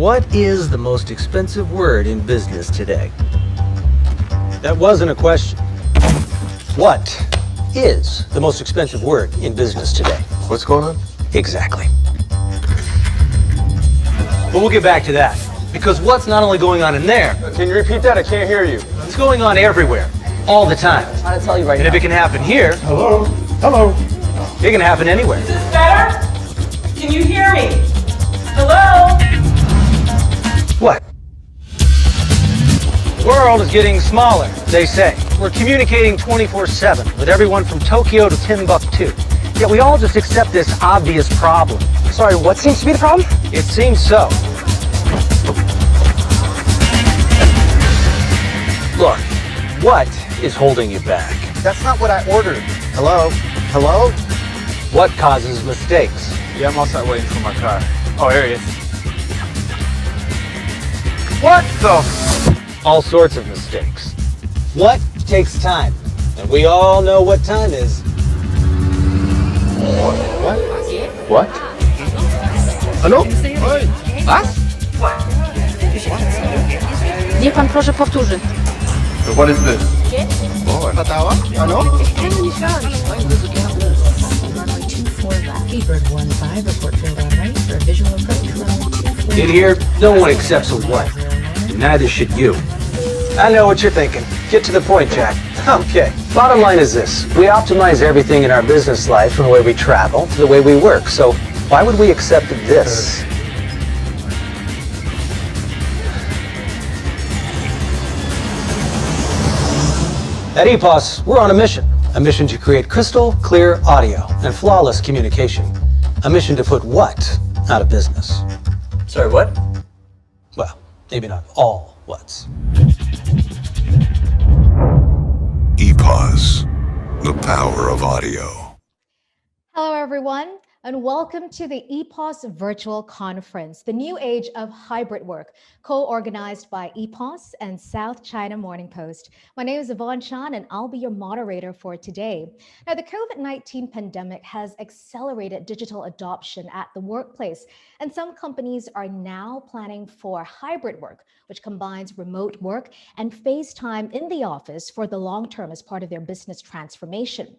What is the most expensive word in business today? That wasn't a question. What is the most expensive word in business today? What's going on? Exactly. But we'll get back to that. Because what's not only going on in there, Can you repeat that? I can't hear you. it's going on everywhere, all the time. I'm trying to tell you right And now. if it can happen here, Hello? Hello? it can happen anywhere. Is this better? Can you hear me? Hello? What? The world is getting smaller, they say. We're communicating 24/7 with everyone from Tokyo to Timbuktu. Yet we all just accept this obvious problem. Sorry, what seems to be the problem? It seems so. Look, what is holding you back? That's not what I ordered. Hello? Hello? What causes mistakes? Yeah, I'm outside waiting for my car. Oh, here he is. What the? All sorts of mistakes. What takes time? And we all know what time is. What? Ano? Was? Niech pan proszę powtórzy. So what is this? Patawa? Ano? Keyboard 1-5, report field on right for a visual approach. In here, no one accepts a what. And neither should you. I know what you're thinking. Get to the point, Jack. Okay. Bottom line is this. We optimize everything in our business life from the way we travel to the way we work. So why would we accept this? At EPOS, we're on a mission. A mission to create crystal clear audio and flawless communication. A mission to put what out of business? Sorry, what? Well, maybe not all what's. EPOS, the power of audio. Hello, everyone, and welcome to the EPOS Virtual Conference, the new age of hybrid work, co-organized by EPOS and South China Morning Post. My name is Yvonne Chan, and I'll be your moderator for today. Now, the COVID-19 pandemic has accelerated digital adoption at the workplace, and some companies are now planning for hybrid work, which combines remote work and face time in the office for the long term as part of their business transformation.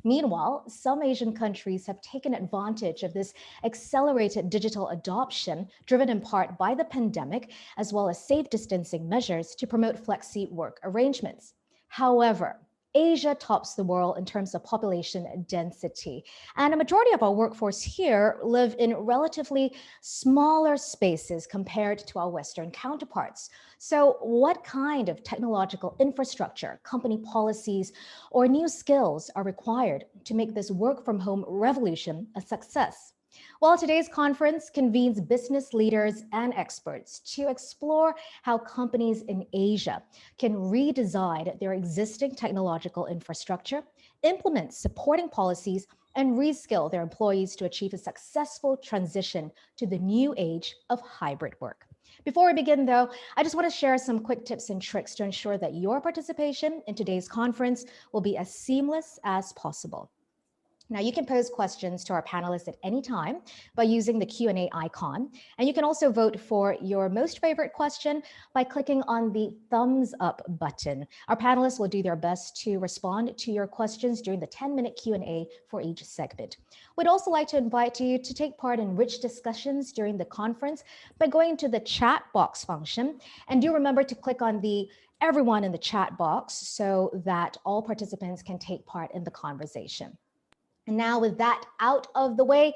Meanwhile, some Asian countries have taken advantage of this accelerated digital adoption, driven in part by the pandemic, as well as safe distancing measures to promote flexi work arrangements. However, Asia tops the world in terms of population density, and a majority of our workforce here live in relatively smaller spaces compared to our Western counterparts. So what kind of technological infrastructure, company policies, or new skills are required to make this work from home revolution a success? Well, today's conference convenes business leaders and experts to explore how companies in Asia can redesign their existing technological infrastructure, implement supporting policies, and reskill their employees to achieve a successful transition to the new age of hybrid work. Before we begin, though, I just want to share some quick tips and tricks to ensure that your participation in today's conference will be as seamless as possible. Now, you can pose questions to our panelists at any time by using the Q&A icon. And you can also vote for your most favorite question by clicking on the thumbs up button. Our panelists will do their best to respond to your questions during the 10-minute Q&A for each segment. We'd also like to invite you to take part in rich discussions during the conference by going to the chat box function. And do remember to click on the everyone in the chat box so that all participants can take part in the conversation. And now with that out of the way,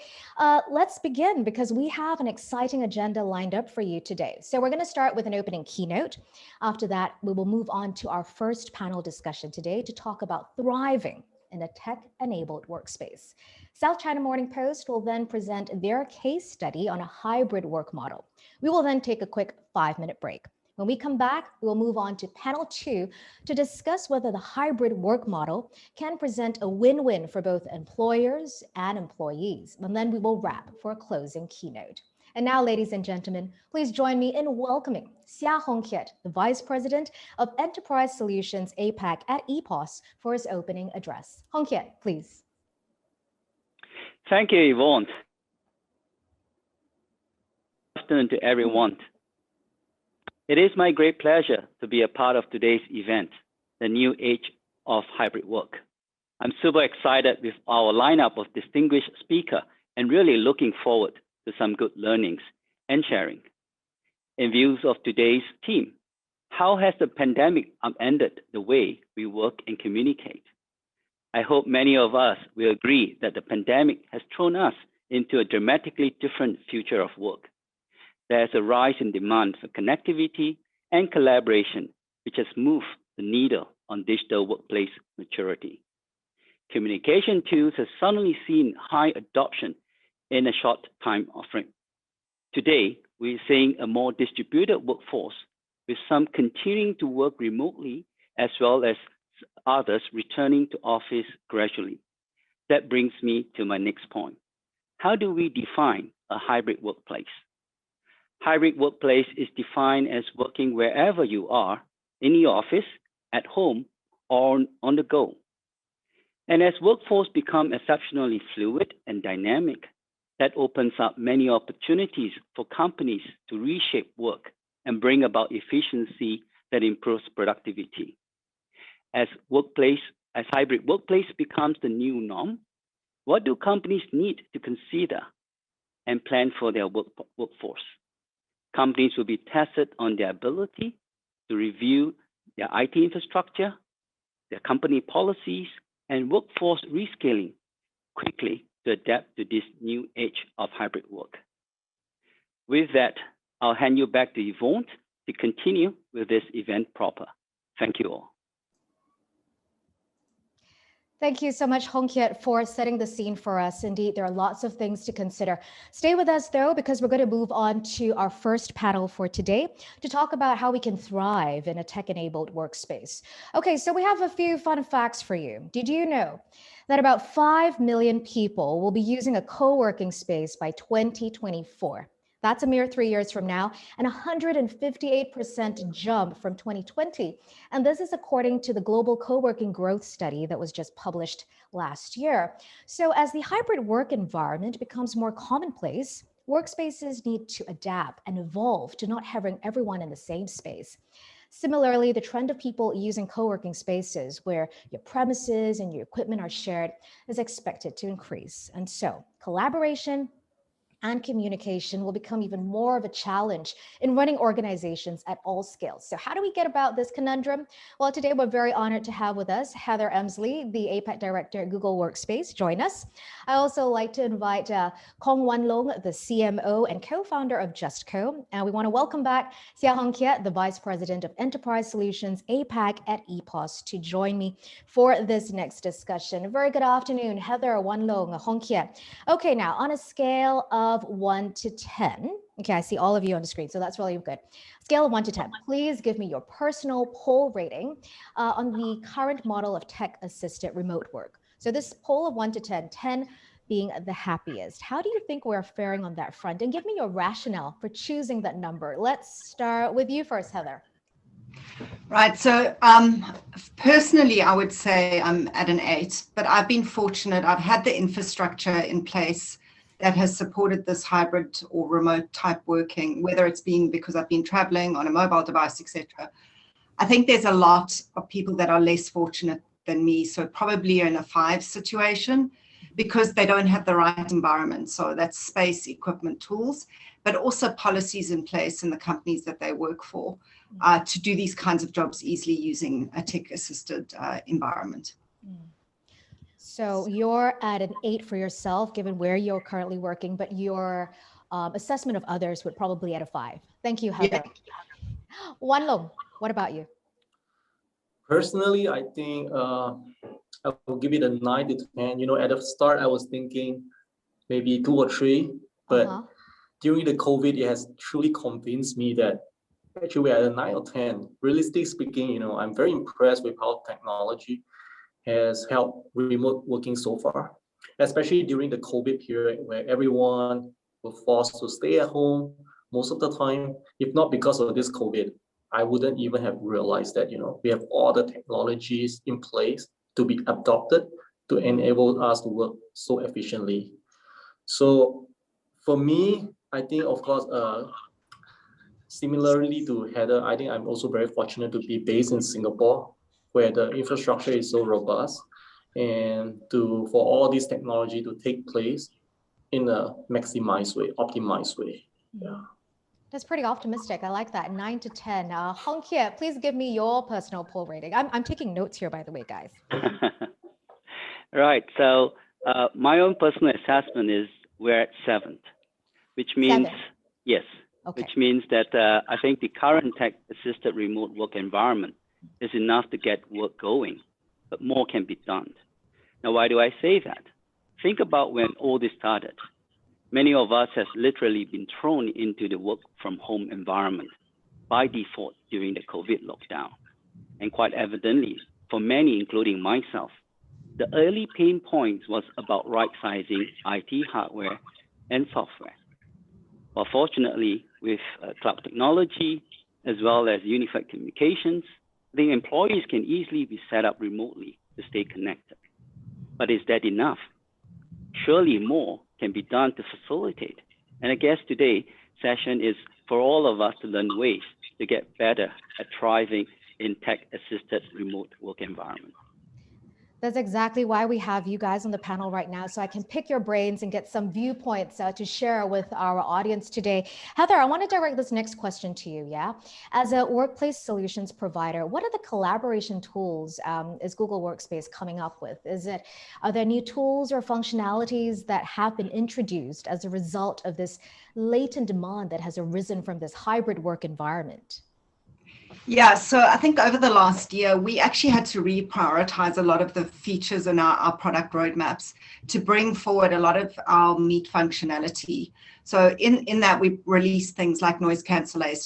let's begin because we have an exciting agenda lined up for you today. So we're going to start with an opening keynote. After that, we will move on to our first panel discussion today to talk about thriving in a tech-enabled workspace. South China Morning Post will then present their case study on a hybrid work model. We will then take a quick 5-minute break. When we come back, we'll move on to panel 2 to discuss whether the hybrid work model can present a win-win for both employers and employees. And then we will wrap for a closing keynote. And now, ladies and gentlemen, please join me in welcoming Seah Kiat, the Vice President of Enterprise Solutions APAC at EPOS, for his opening address. Kiat, please. Thank you, Yvonne. Good afternoon to everyone. It is my great pleasure to be a part of today's event, the new age of hybrid work. I'm super excited with our lineup of distinguished speakers and really looking forward to some good learnings and sharing. In view of today's theme, how has the pandemic upended the way we work and communicate? I hope many of us will agree that the pandemic has thrown us into a dramatically different future of work. There's a rise in demand for connectivity and collaboration, which has moved the needle on digital workplace maturity. Communication tools have suddenly seen high adoption in a short time frame. Today, we're seeing a more distributed workforce, with some continuing to work remotely, as well as others returning to office gradually. That brings me to my next point. How do we define a hybrid workplace? Hybrid workplace is defined as working wherever you are, in the office, at home, or on the go. And as workforce become exceptionally fluid and dynamic, that opens up many opportunities for companies to reshape work and bring about efficiency that improves productivity. As hybrid workplace becomes the new norm, what do companies need to consider and plan for their workforce? Companies will be tested on their ability to review their IT infrastructure, their company policies, and workforce reskilling quickly to adapt to this new age of hybrid work. With that, I'll hand you back to Yvonne to continue with this event proper. Thank you all. Thank you so much, Kiat, for setting the scene for us. Indeed, there are lots of things to consider. Stay with us, though, because we're going to move on to our first panel for today to talk about how we can thrive in a tech-enabled workspace. Okay, so we have a few fun facts for you. Did you know that about 5 million people will be using a co-working space by 2024? That's a mere 3 years from now, and 158% jump from 2020. And this is according to the Global Co-working Growth Study that was just published last year. So as the hybrid work environment becomes more commonplace, workspaces need to adapt and evolve to not having everyone in the same space. Similarly, the trend of people using co-working spaces where your premises and your equipment are shared is expected to increase. And so collaboration and communication will become even more of a challenge in running organizations at all scales. So how do we get about this conundrum? Well, today we're very honored to have with us Heather Emslie, the APAC Director at Google Workspace, join us. I also like to invite Kong Wan Long, the CMO and co-founder of JustCo. And we want to welcome back Seah Kiat, the Vice President of Enterprise Solutions APAC at EPOS, to join me for this next discussion. Very good afternoon, Heather, Wan Long, Kiat. Okay, now on a scale of 1 to 10. Okay, I see all of you on the screen, so that's really good. Scale of 1 to 10. Please give me your personal poll rating on the current model of tech-assisted remote work. So this poll of 1 to 10, 10 being the happiest. How do you think we're faring on that front? And give me your rationale for choosing that number. Let's start with you first, Heather. Right, so personally, I would say I'm at an 8, but I've been fortunate. I've had the infrastructure in place that has supported this hybrid or remote type working, whether it's been because I've been traveling on a mobile device, etc. I think there's a lot of people that are less fortunate than me, so probably in a 5 situation because they don't have the right environment. So that's space, equipment, tools, but also policies in place in the companies that they work for to do these kinds of jobs easily using a tech-assisted environment. So you're at an 8 for yourself, given where you're currently working, but your assessment of others would probably be at a 5. Thank you, Heather. Yeah. Wan Long, what about you? Personally, I think I will give it a 9 to 10. You know, at the start, I was thinking maybe 2 or 3, but during the COVID, it has truly convinced me that actually we're at a 9 or 10. Realistically speaking, you know, I'm very impressed with how technology has helped remote working so far, especially during the COVID period where everyone was forced to stay at home most of the time. If not because of this COVID, I wouldn't even have realized that, you know, we have all the technologies in place to be adopted to enable us to work so efficiently. So for me, I think, of course, similarly to Heather, I think I'm also very fortunate to be based in Singapore, where the infrastructure is so robust, and for all this technology to take place in a maximized way, optimized way. Yeah. That's pretty optimistic. I like that. 9 to 10. Hong Kiat, please give me your personal poll rating. I'm taking notes here, by the way, guys. Right. So my own personal assessment is we're at 7th, which means, 7. yes, Okay. which means that I think the current tech-assisted remote work environment is enough to get work going, but more can be done. Now, why do I say that? Think about when all this started. Many of us have literally been thrown into the work from home environment by default during the COVID lockdown. And quite evidently, for many, including myself, the early pain points was about right-sizing IT hardware and software. But fortunately, with cloud technology, as well as unified communications, the employees can easily be set up remotely to stay connected. But is that enough? Surely more can be done to facilitate. And I guess today's session is for all of us to learn ways to get better at thriving in tech-assisted remote work environment. That's exactly why we have you guys on the panel right now, so I can pick your brains and get some viewpoints to share with our audience today. Heather, I want to direct this next question to you, yeah? As a workplace solutions provider, what are the collaboration tools is Google Workspace coming up with? Are there new tools or functionalities that have been introduced as a result of this latent demand that has arisen from this hybrid work environment? Yeah, so I think over the last year, we actually had to reprioritize a lot of the features in our product roadmaps to bring forward a lot of our Meet functionality. So in that, we released things like noise cancellation,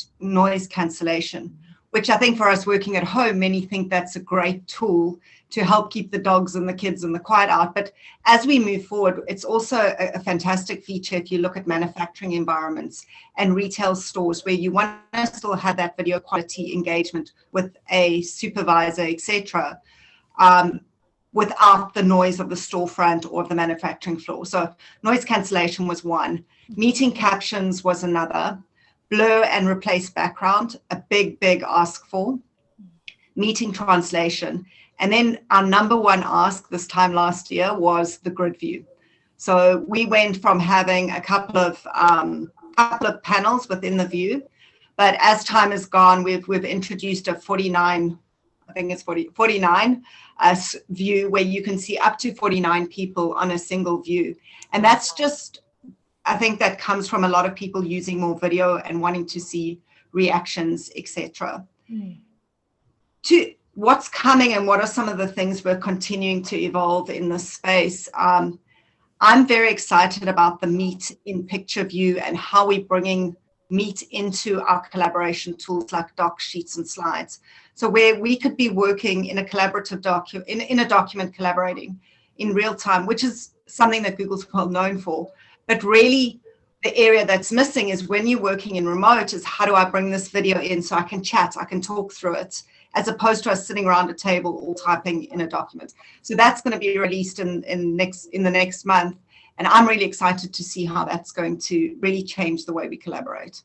which I think for us working at home, many think that's a great tool to help keep the dogs and the kids and the quiet out. But as we move forward, it's also a fantastic feature if you look at manufacturing environments and retail stores where you want to still have that video quality engagement with a supervisor, etc., without the noise of the storefront or the manufacturing floor. So noise cancellation was one. Meeting captions was another. Blur and replace background, a big ask for. Meeting translation. And then our number one ask this time last year was the grid view. So we went from having a couple of panels within the view, but as time has gone, we've introduced a 49 view where you can see up to 49 people on a single view. And that's just, I think that comes from a lot of people using more video and wanting to see reactions, etc. To what's coming and what are some of the things we're continuing to evolve in this space, I'm very excited about the Meet in picture view and how we're bringing Meet into our collaboration tools like doc sheets and slides. So where we could be working in a collaborative in a document collaborating in real time, which is something that Google's well known for. But really the area that's missing is when you're working in remote is how do I bring this video in so I can chat, I can talk through it, as opposed to us sitting around a table or typing in a document. So that's going to be released in the next month. And I'm really excited to see how that's going to really change the way we collaborate.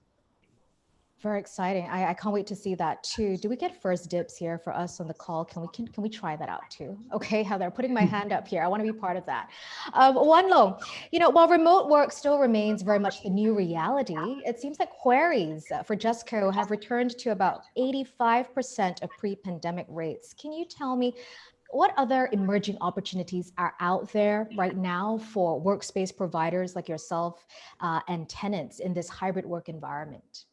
Very exciting. I can't wait to see that too. Do we get first dibs here for us on the call? Can we try that out too? Okay, Heather, putting my hand up here. I want to be part of that. Wan Long, while remote work still remains very much the new reality, it seems that queries for JustCo have returned to about 85% of pre-pandemic rates. Can you tell me what other emerging opportunities are out there right now for workspace providers like yourself and tenants in this hybrid work environment?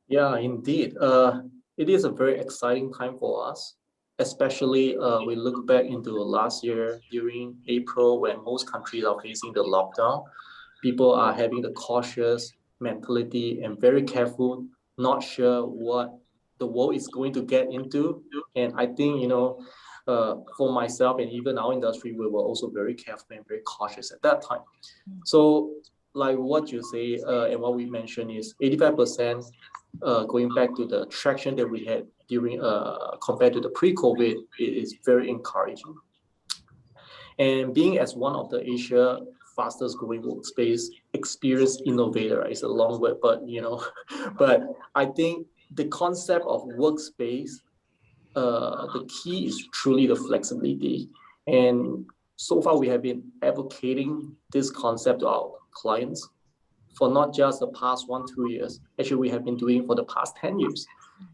Yeah, indeed. It is a very exciting time for us, especially we look back into last year during April when most countries are facing the lockdown. People are having the cautious mentality and very careful, not sure what the world is going to get into. And I think, for myself and even our industry, we were also very careful and very cautious at that time. So like what you say and what we mentioned is 85%. Going back to the traction that we had during compared to the pre-COVID is very encouraging. And being as one of the Asia fastest growing workspace experience innovator. Right? It's a long word, but but I think the concept of workspace, the key is truly the flexibility. And so far we have been advocating this concept to our clients for not just the past 1-2 years. Actually, we have been doing for the past 10 years,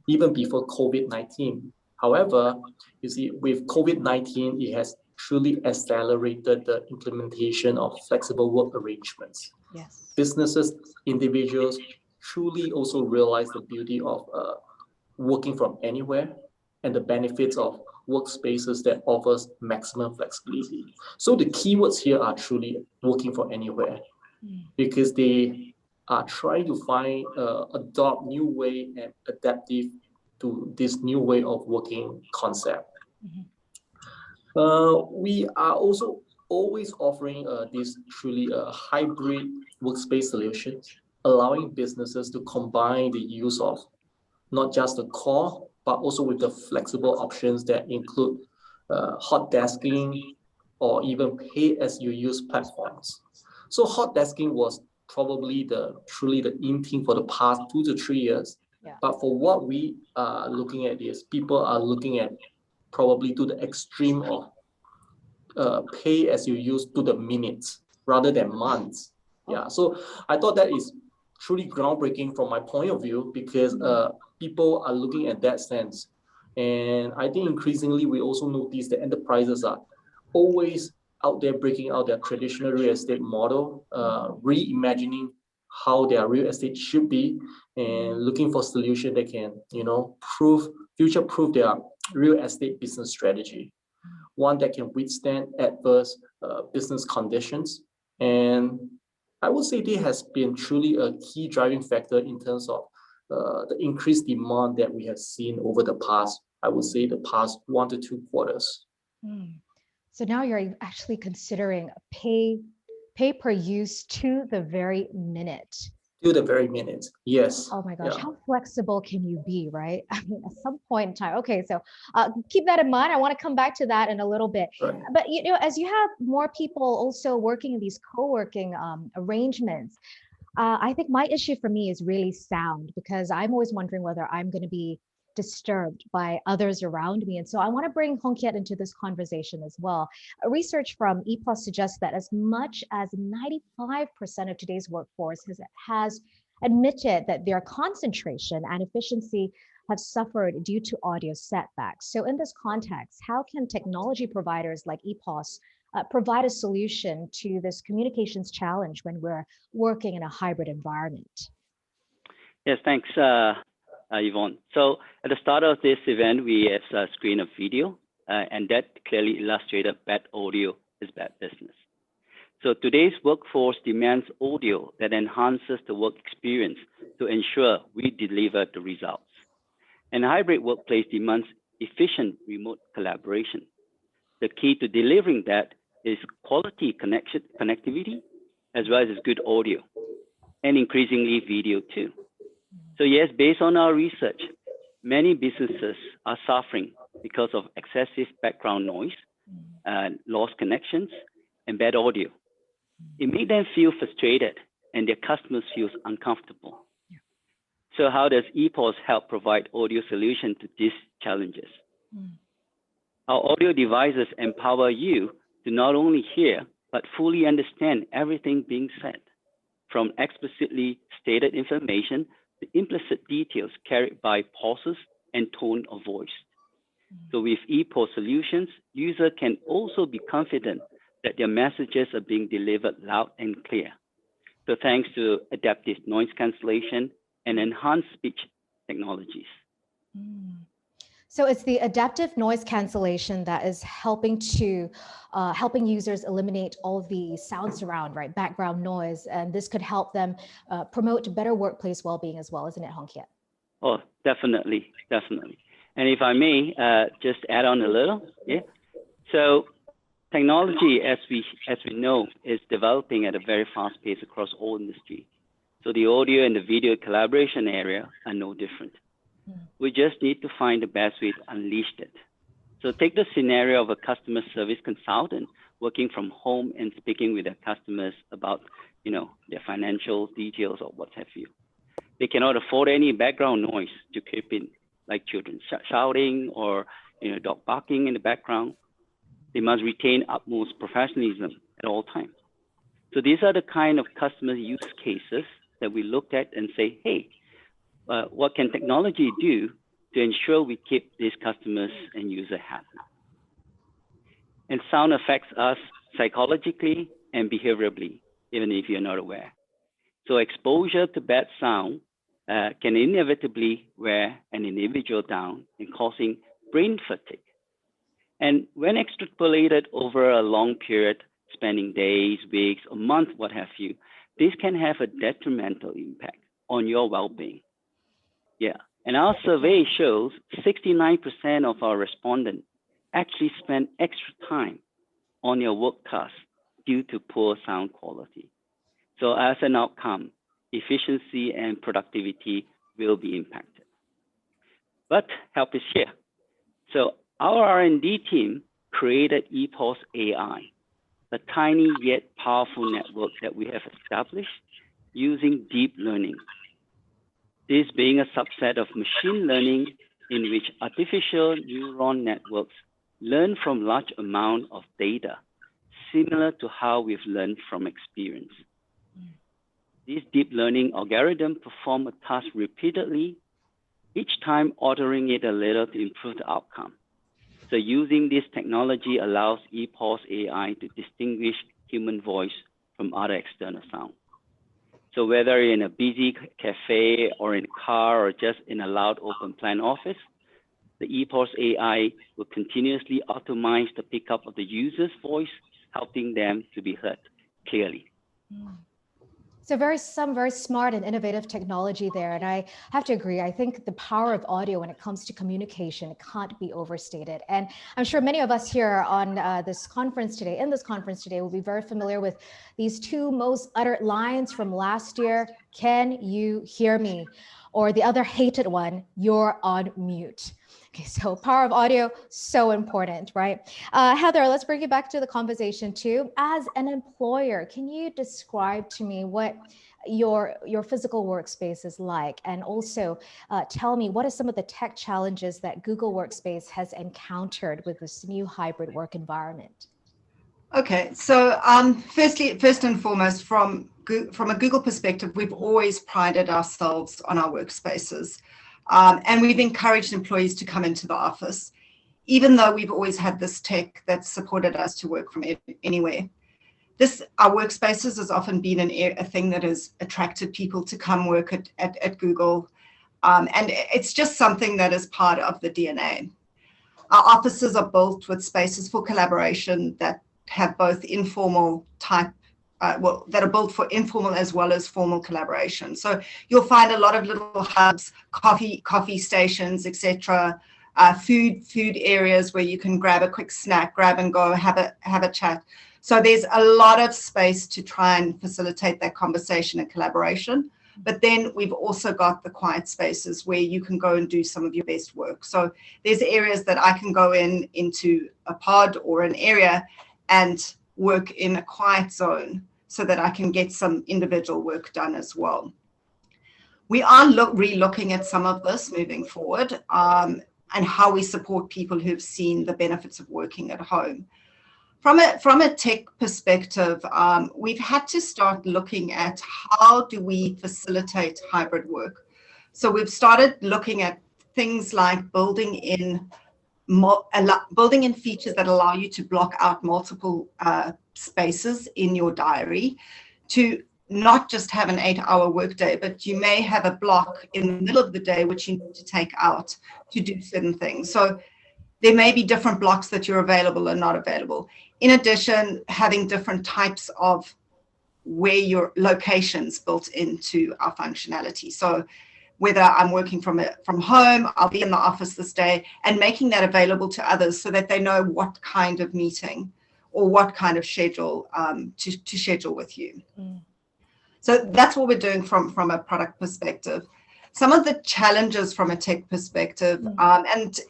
even before COVID-19. However, you see, with COVID-19, it has truly accelerated the implementation of flexible work arrangements. Yes. Businesses, individuals truly also realize the beauty of working from anywhere and the benefits of workspaces that offers maximum flexibility. So the keywords here are truly working from anywhere, because they are trying to find, adopt new way and adaptive to this new way of working concept. We are also always offering this truly hybrid workspace solutions, allowing businesses to combine the use of not just the core, but also with the flexible options that include hot desking or even pay-as-you-use platforms. So hot desking was probably truly the in thing for the past 2 to 3 years. Yeah. But for what we are looking at is people are looking at probably to the extreme of pay-as-you-use to the minutes rather than months. Yeah. So I thought that is truly groundbreaking from my point of view, because people are looking at that sense. And I think increasingly we also notice that enterprises are always out there breaking out their traditional real estate model, reimagining how their real estate should be, and looking for solutions that can, future-proof their real estate business strategy. One that can withstand adverse business conditions. And I would say this has been truly a key driving factor in terms of the increased demand that we have seen over the past, I would say, the past 1 to 2 quarters. So now you're actually considering pay per use to the very minute. To the very minute, yes. Oh my gosh, Yeah. how flexible can you be, right? I mean, at some point in time. Okay, so keep that in mind. I want to come back to that in a little bit. Right. But as you have more people also working in these co-working arrangements, I think my issue for me is really sound, because I'm always wondering whether I'm going to be disturbed by others around me. And so I want to bring Hong Kiat into this conversation as well. Research from EPOS suggests that as much as 95% of today's workforce has admitted that their concentration and efficiency have suffered due to audio setbacks. So in this context, how can technology providers like EPOS provide a solution to this communications challenge when we're working in a hybrid environment? Yes, thanks, Yvonne. So at the start of this event, we have a screen of video, and that clearly illustrated bad audio is bad business. So today's workforce demands audio that enhances the work experience to ensure we deliver the results. And hybrid workplace demands efficient remote collaboration. The key to delivering that is quality connectivity, as well as good audio, and increasingly video too. So yes, based on our research, many businesses are suffering because of excessive background noise, lost connections, and bad audio. It makes them feel frustrated, and their customers feel uncomfortable. So how does EPOS help provide audio solution to these challenges? Our audio devices empower you to not only hear, but fully understand everything being said, from explicitly stated information to implicit details carried by pauses and tone of voice. So with EPOS solutions, users can also be confident that their messages are being delivered loud and clear. So thanks to adaptive noise cancellation and enhanced speech technologies. So it's the adaptive noise cancellation that is helping users eliminate all the sound surround, right? Background noise, and this could help them promote better workplace well-being as well, isn't it, Hong Kiat? Oh, definitely, definitely. And if I may just add on a little, yeah. So technology, as we know, is developing at a very fast pace across all industry. So the audio and the video collaboration area are no different. We just need to find the best way to unleash it. So take the scenario of a customer service consultant working from home and speaking with their customers about, their financial details or what have you. They cannot afford any background noise to keep in, like children shouting or dog barking in the background. They must retain utmost professionalism at all times. So these are the kind of customer use cases that we looked at and say, hey, what can technology do to ensure we keep these customers and users happy? And sound affects us psychologically and behaviorally, even if you're not aware. So exposure to bad sound can inevitably wear an individual down and causing brain fatigue. And when extrapolated over a long period, spending days, weeks, or months, what have you, this can have a detrimental impact on your well-being. Yeah, and our survey shows 69% of our respondents actually spend extra time on their work tasks due to poor sound quality. So as an outcome, efficiency and productivity will be impacted. But help is here. So our R&D team created EPOS AI, a tiny yet powerful network that we have established using deep learning. This being a subset of machine learning in which artificial neuron networks learn from large amount of data, similar to how we've learned from experience. These deep learning algorithms perform a task repeatedly, each time altering it a little to improve the outcome. So using this technology allows EPOS AI to distinguish human voice from other external sound. So whether in a busy cafe or in a car or just in a loud open plan office, the EPOS AI will continuously optimize the pickup of the user's voice, helping them to be heard clearly. So some very smart and innovative technology there. And I have to agree, I think the power of audio when it comes to communication can't be overstated. And I'm sure many of us here on in this conference today, will be very familiar with these two most uttered lines from last year. Can you hear me? Or the other hated one, you're on mute. Okay, so power of audio, so important, right? Heather, let's bring you back to the conversation too. As an employer, can you describe to me what your physical workspace is like? And also tell me, what are some of the tech challenges that Google Workspace has encountered with this new hybrid work environment? Okay, so first and foremost, from a Google perspective, we've always prided ourselves on our workspaces. And we've encouraged employees to come into the office, even though we've always had this tech that's supported us to work from anywhere. Our workspaces has often been a thing that has attracted people to come work at Google. And it's just something that is part of the DNA. Our offices are built with spaces for collaboration that have both informal type that are built for informal as well as formal collaboration. So you'll find a lot of little hubs, coffee stations, etc., food areas where you can grab a quick snack, grab and go, have a chat. So there's a lot of space to try and facilitate that conversation and collaboration. But then we've also got the quiet spaces where you can go and do some of your best work. So there's areas that I can go into a pod or an area and work in a quiet zone so that I can get some individual work done as well. We are re-looking at some of this moving forward and how we support people who've seen the benefits of working at home. From a tech perspective, we've had to start looking at how do we facilitate hybrid work. So we've started looking at things like building in features that allow you to block out multiple spaces in your diary to not just have an 8-hour workday, but you may have a block in the middle of the day which you need to take out to do certain things. So there may be different blocks that you're available and not available. In addition, having different types of where your locations built into our functionality. So whether I'm working from home, I'll be in the office this day, and making that available to others so that they know what kind of meeting or what kind of schedule to schedule with you. So that's what we're doing from a product perspective. Some of the challenges from a tech perspective, and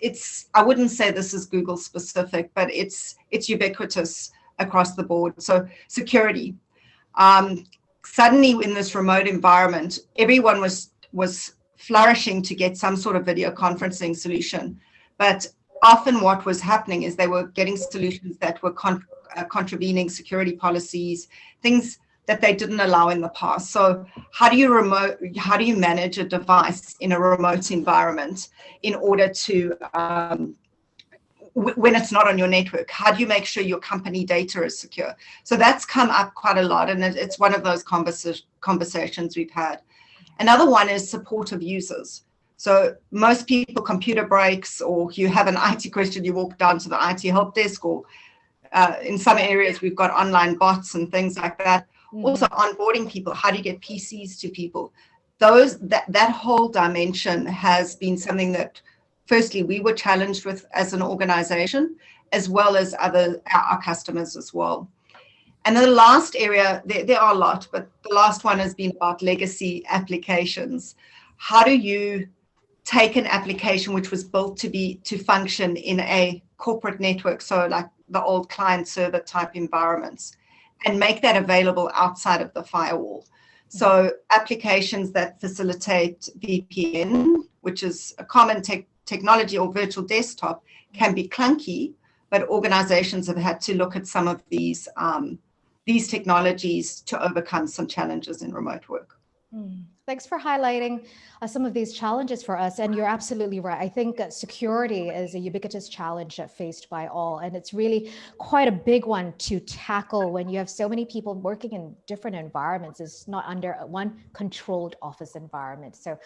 I wouldn't say this is Google specific, but it's ubiquitous across the board. So security. Suddenly in this remote environment, everyone was flourishing to get some sort of video conferencing solution. But often what was happening is they were getting solutions that were contravening security policies, things that they didn't allow in the past. So how do you manage a device in a remote environment in order to when it's not on your network? How do you make sure your company data is secure? So that's come up quite a lot, and it's one of those conversations we've had. Another one is support of users. So most people, computer breaks, or you have an IT question, you walk down to the IT help desk, or in some areas we've got online bots and things like that. Also onboarding people, how do you get PCs to people? That whole dimension has been something that firstly we were challenged with as an organization, as well as our customers as well. And then the last area, there are a lot, but the last one has been about legacy applications. How do you take an application which was built to function in a corporate network, so like the old client server type environments, and make that available outside of the firewall? So applications that facilitate VPN, which is a common technology, or virtual desktop, can be clunky, but organizations have had to look at some of these technologies to overcome some challenges in remote work. Thanks for highlighting some of these challenges for us. And you're absolutely right. I think security is a ubiquitous challenge faced by all. And it's really quite a big one to tackle when you have so many people working in different environments. It's not under one controlled office environment. So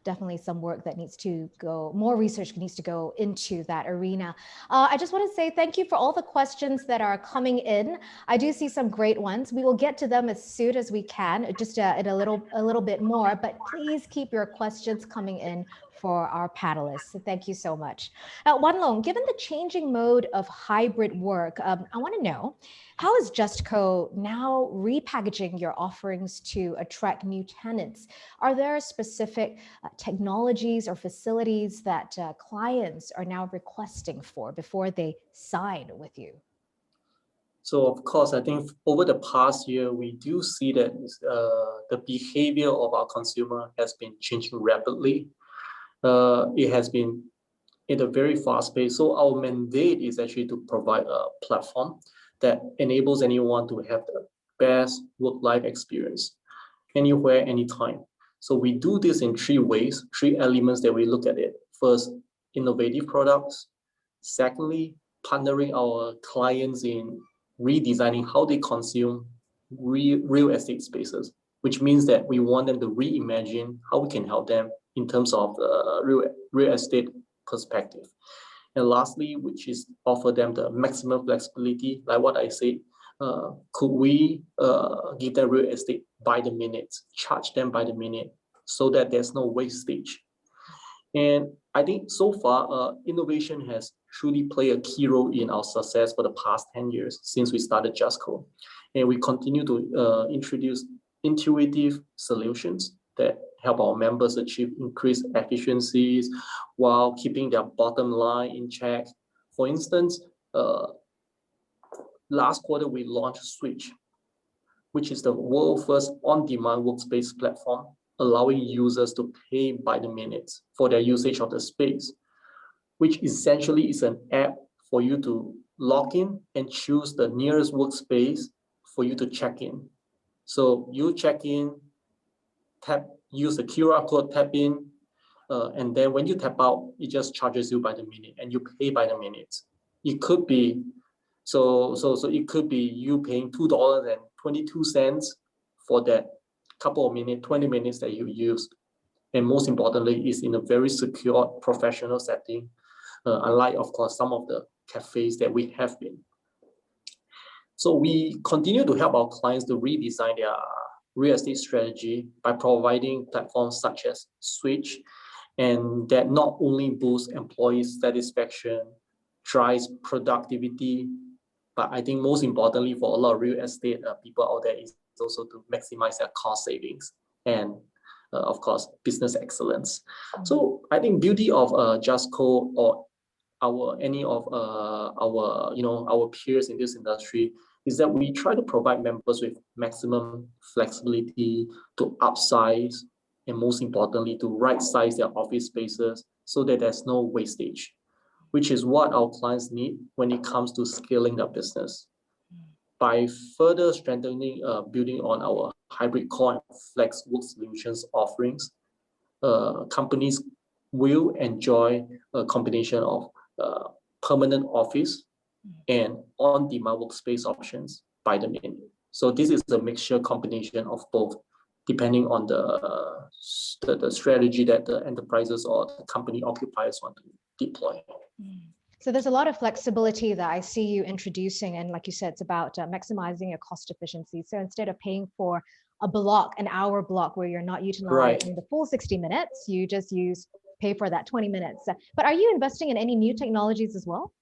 definitely some work that needs to go, more research needs to go into that arena. I just want to say thank you for all the questions that are coming in. I do see some great ones. We will get to them as soon as we can, just in a little bit more, but please keep your questions coming in for our panelists. So thank you so much. Wan Long, given the changing mode of hybrid work, I want to know, how is JustCo now repackaging your offerings to attract new tenants? Are there specific technologies or facilities that clients are now requesting for before they sign with you? So of course, I think over the past year, we do see that the behavior of our consumer has been changing rapidly. It has been in a very fast pace. So our mandate is actually to provide a platform that enables anyone to have the best work-life experience, anywhere, anytime. So we do this in three ways, three elements that we look at it. First, innovative products. Secondly, partnering our clients in redesigning how they consume real estate spaces, which means that we want them to reimagine how we can help them in terms of the real estate perspective. And lastly, which is offer them the maximum flexibility, like what I said, could we give them real estate by the minute, charge them by the minute, so that there's no wastage. And I think so far, innovation has truly played a key role in our success for the past 10 years since we started JustCo. And we continue to introduce intuitive solutions that help our members achieve increased efficiencies while keeping their bottom line in check. For instance, last quarter, we launched Switch, which is the world's first on-demand workspace platform, allowing users to pay by the minute for their usage of the space, which essentially is an app for you to log in and choose the nearest workspace for you to check in. So you check in, use the QR code, tap in, and then when you tap out, it just charges you by the minute and you pay by the minute. It could be, so it could be you paying $2.22 for that couple of minutes, 20 minutes that you use. And most importantly, it's in a very secure professional setting, unlike, of course, some of the cafes that we have been. So we continue to help our clients to redesign their real estate strategy by providing platforms such as Switch, and that not only boosts employee satisfaction, drives productivity, but I think most importantly for a lot of real estate people out there is also to maximize their cost savings and of course business excellence. So I think beauty of JustCo or any of our peers in this industry is that we try to provide members with maximum flexibility to upsize and most importantly, to right-size their office spaces so that there's no wastage, which is what our clients need when it comes to scaling their business. By further strengthening, building on our hybrid core and flex work solutions offerings, companies will enjoy a combination of permanent office and on-demand workspace options by the minute. So this is a mixture combination of both, depending on the strategy that the enterprises or the company occupiers want to deploy. So there's a lot of flexibility that I see you introducing. And like you said, it's about maximizing your cost efficiency. So instead of paying for a block, an hour block where you're not utilizing the full 60 minutes, you just pay for that 20 minutes. But are you investing in any new technologies as well?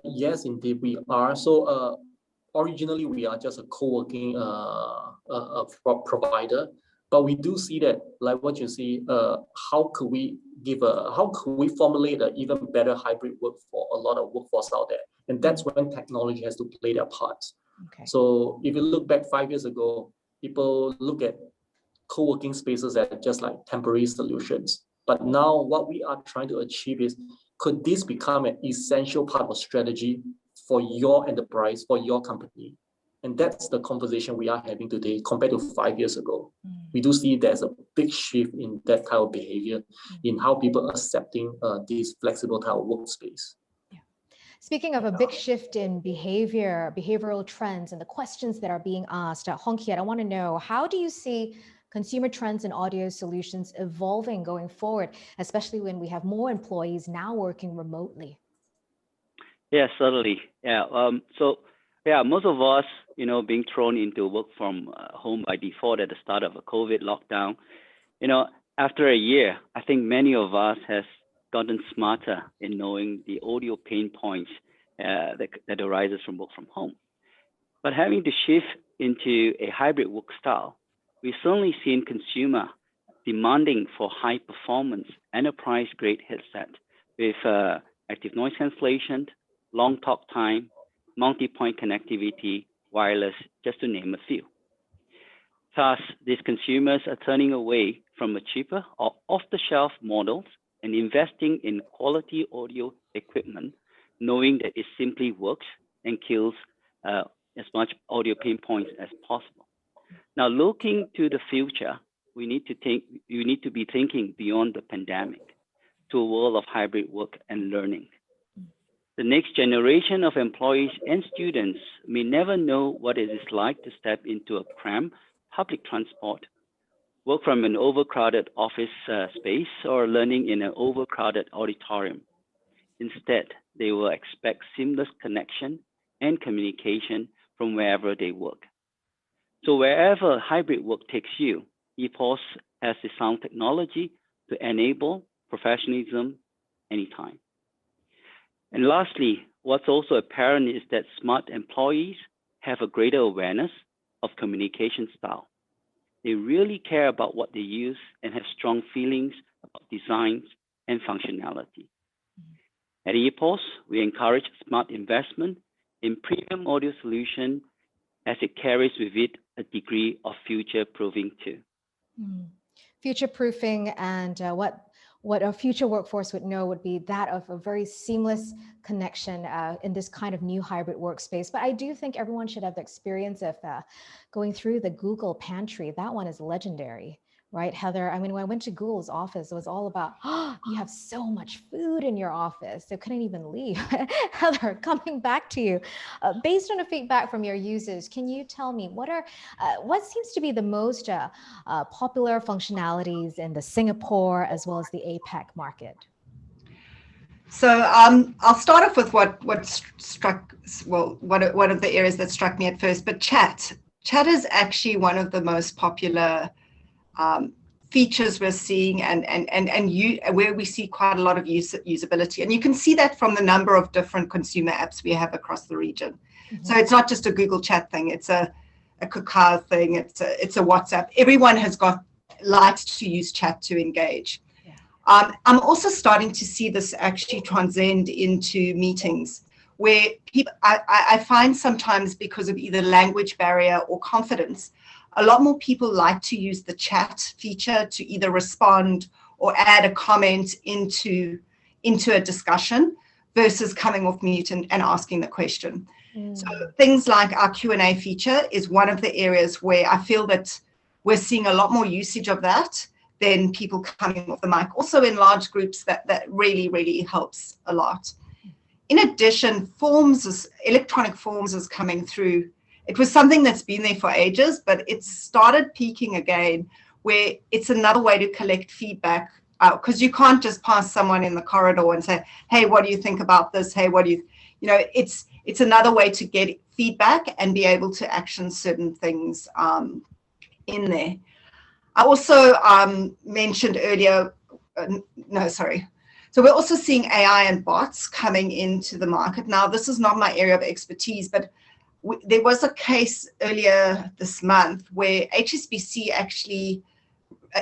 Yes, indeed, we are. So originally, we are just a co-working provider, but we do see that, like what you see, how could we formulate an even better hybrid work for a lot of workforce out there? And that's when technology has to play their part. Okay. So if you look back 5 years ago, people look at co-working spaces as just like temporary solutions. But now what we are trying to achieve is, could this become an essential part of strategy for your enterprise, for your company? And that's the conversation we are having today compared to 5 years ago. We do see there's a big shift in that type of behavior, in how people are accepting this flexible type of workspace. Yeah. Speaking of a big shift in behavioral trends and the questions that are being asked, Kiat, I want to know, how do you see consumer trends and audio solutions evolving going forward, especially when we have more employees now working remotely? Yeah, certainly. Yeah. Most of us, being thrown into work from home by default at the start of a COVID lockdown, after a year, I think many of us has gotten smarter in knowing the audio pain points that arises from work from home. But having to shift into a hybrid work style, we've certainly seen consumer demanding for high performance enterprise grade headset with active noise cancellation, long talk time, multi-point connectivity, wireless, just to name a few. Thus, these consumers are turning away from a cheaper or off-the-shelf models and investing in quality audio equipment, knowing that it simply works and kills as much audio pain points as possible. Now, looking to the future, we need to be thinking beyond the pandemic to a world of hybrid work and learning. The next generation of employees and students may never know what it is like to step into a cramped public transport, work from an overcrowded office space, or learning in an overcrowded auditorium. Instead, they will expect seamless connection and communication from wherever they work. So wherever hybrid work takes you, EPOS has the sound technology to enable professionalism anytime. And lastly, what's also apparent is that smart employees have a greater awareness of communication style. They really care about what they use and have strong feelings about designs and functionality. At EPOS, we encourage smart investment in premium audio solution as it carries with it a degree of future-proofing too. Future-proofing, and what a future workforce would know would be that of a very seamless connection in this kind of new hybrid workspace. But I do think everyone should have the experience of going through the Google pantry. That one is legendary, right, Heather? I mean, when I went to Google's office, it was all about, you have so much food in your office. They couldn't even leave. Heather, coming back to you, based on the feedback from your users, can you tell me what seems to be the most popular functionalities in the Singapore as well as the APAC market? So I'll start off with one of the areas that struck me at first, but chat is actually one of the most popular features we're seeing and where we see quite a lot of usability. And you can see that from the number of different consumer apps we have across the region. Mm-hmm. So it's not just a Google chat thing, it's a Kakao thing, it's a WhatsApp. Everyone likes to use chat to engage. Yeah. I'm also starting to see this actually transcend into meetings, where people, I find sometimes because of either language barrier or confidence, a lot more people like to use the chat feature to either respond or add a comment into a discussion versus coming off mute and asking the question. So things like our Q&A feature is one of the areas where I feel that we're seeing a lot more usage of that than people coming off the mic. Also in large groups, that really, really helps a lot. In addition, electronic forms is coming through. It was something that's been there for ages, but it's started peaking again, where it's another way to collect feedback, because you can't just pass someone in the corridor and say, hey, what do you think about this? Hey, what do you, it's another way to get feedback and be able to action certain things in there. I also mentioned earlier, So we're also seeing AI and bots coming into the market. Now, this is not my area of expertise, but there was a case earlier this month where HSBC actually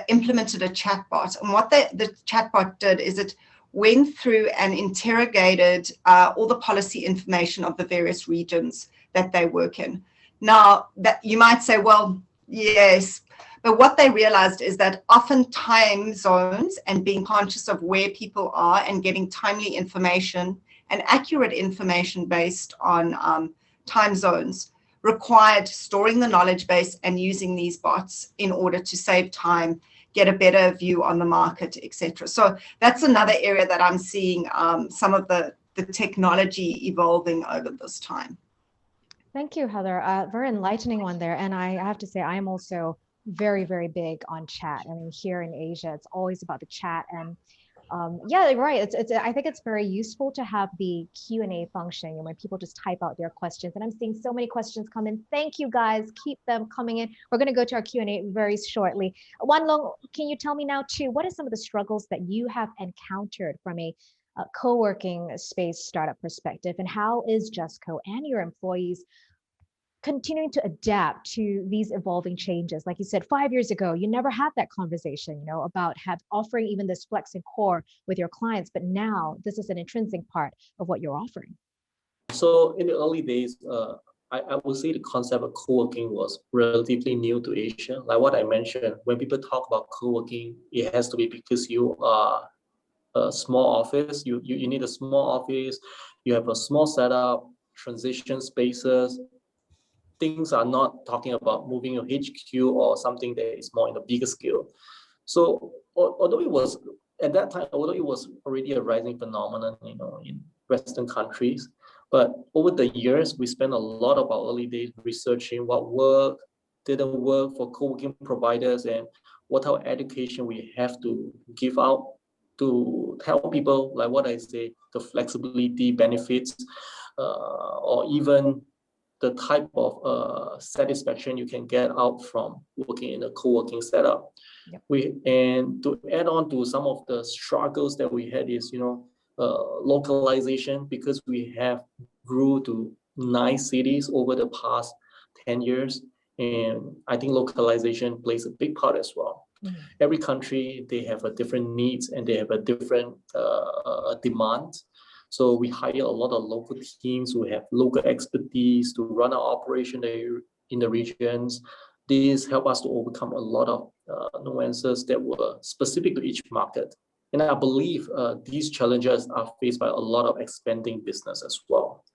implemented a chatbot. And what the chatbot did is it went through and interrogated all the policy information of the various regions that they work in. Now, that you might say, well, yes, but what they realized is that often time zones and being conscious of where people are and getting timely information and accurate information based on time zones required storing the knowledge base and using these bots in order to save time, get a better view on the market, etc. So that's another area that I'm seeing some of the technology evolving over this time. Thank you, Heather. Very enlightening one there. And I have to say, I'm also very, very big on chat. I mean, here in Asia, it's always about the chat. And yeah, right. I think it's very useful to have the Q&A function when people just type out their questions. And I'm seeing so many questions come in. Thank you, guys. Keep them coming in. We're going to go to our Q&A very shortly. Wan Long, can you tell me now, too, what are some of the struggles that you have encountered from a co-working space startup perspective? And how is JustCo and your employees continuing to adapt to these evolving changes? Like you said, 5 years ago, you never had that conversation, about offering even this flex and core with your clients, but now this is an intrinsic part of what you're offering. So in the early days, I would say the concept of co-working was relatively new to Asia. Like what I mentioned, when people talk about co-working, it has to be because you are a small office, you need a small office, you have a small setup, transition spaces. Things are not talking about moving your HQ or something that is more in a bigger scale. So although it was at that time, although it was already a rising phenomenon, in Western countries, but over the years, we spent a lot of our early days researching what worked, didn't work for co-working providers, and what our education we have to give out to help people, like what I say, the flexibility benefits, or even the type of satisfaction you can get out from working in a co-working setup. Yep. And to add on to some of the struggles that we had is, localization, because we have grew to 9 cities over the past 10 years. And I think localization plays a big part as well. Mm-hmm. Every country, they have a different needs and they have a different demand. So we hire a lot of local teams who have local expertise to run our operation in the regions. This help us to overcome a lot of nuances that were specific to each market. And I believe these challenges are faced by a lot of expanding business as well.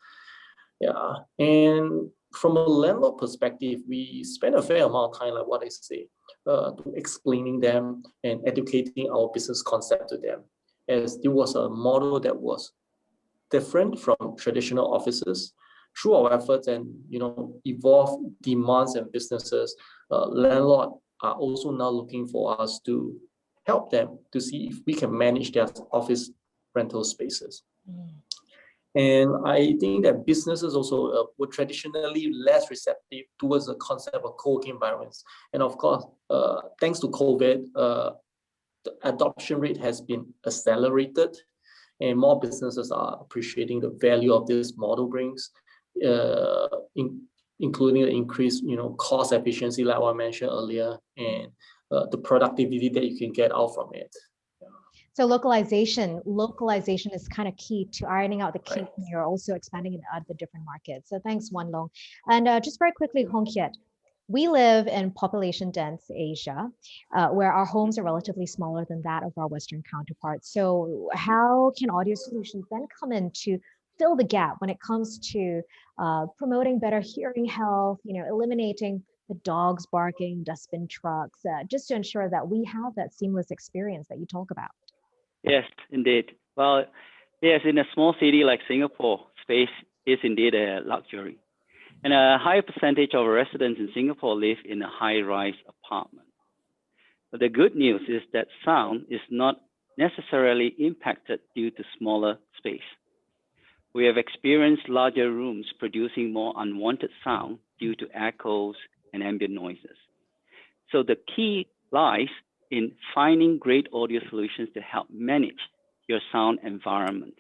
Yeah, and from a landlord perspective, we spend a fair amount of time, like what I say, to explaining them and educating our business concept to them, as it was a model that was different from traditional offices. Through our efforts and evolve demands and businesses, landlords are also now looking for us to help them to see if we can manage their office rental spaces. And I think that businesses also were traditionally less receptive towards the concept of co-working environments. And of course, thanks to COVID, the adoption rate has been accelerated, and more businesses are appreciating the value of this model brings, including the increased, cost efficiency, like I mentioned earlier, and the productivity that you can get out from it. So localization is kind of key to ironing out the kinks. Right. And you're also expanding it out the different markets. So thanks, Wan Long. And just very quickly, Hong Kiat, we live in population dense Asia, where our homes are relatively smaller than that of our Western counterparts. So how can audio solutions then come in to fill the gap when it comes to promoting better hearing health, eliminating the dogs barking, dustbin trucks, just to ensure that we have that seamless experience that you talk about? Yes, indeed. Well, yes, in a small city like Singapore, space is indeed a luxury. And a high percentage of residents in Singapore live in a high-rise apartment. But the good news is that sound is not necessarily impacted due to smaller space. We have experienced larger rooms producing more unwanted sound due to echoes and ambient noises. So the key lies in finding great audio solutions to help manage your sound environment.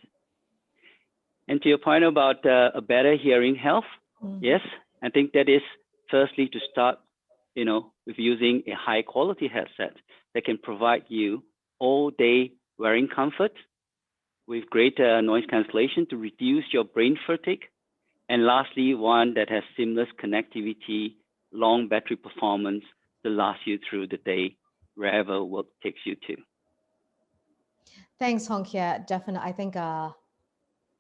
And to your point about a better hearing health, yes, I think that is firstly to start, with using a high quality headset that can provide you all day wearing comfort with great noise cancellation to reduce your brain fatigue. And lastly, one that has seamless connectivity, long battery performance to last you through the day, wherever work takes you to. Thanks, Hong Kiat. Definitely, I think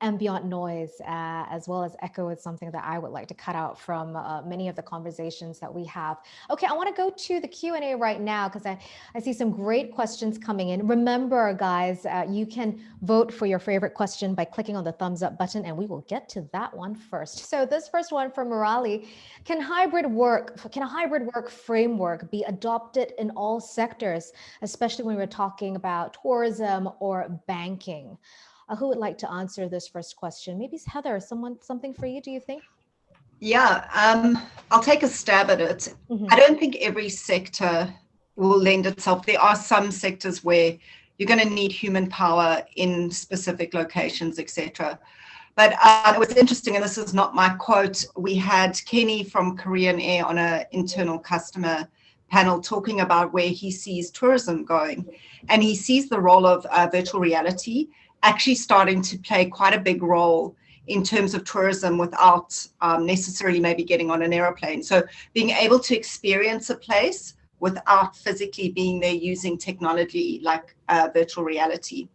ambient noise as well as echo is something that I would like to cut out from many of the conversations that we have. Okay, I want to go to the Q&A right now because I see some great questions coming in. Remember, guys, you can vote for your favorite question by clicking on the thumbs up button, and we will get to that one first. So this first one from Morali, can a hybrid work framework be adopted in all sectors, especially when we're talking about tourism or banking? Who would like to answer this first question? Maybe Heather, something for you, do you think? Yeah, I'll take a stab at it. I don't think every sector will lend itself. There are some sectors where you're going to need human power in specific locations, etc. But it was interesting, and this is not my quote, we had Kenny from Korean Air on an internal customer panel talking about where he sees tourism going. And he sees the role of virtual reality actually starting to play quite a big role in terms of tourism without necessarily maybe getting on an aeroplane. So being able to experience a place without physically being there using technology like virtual reality.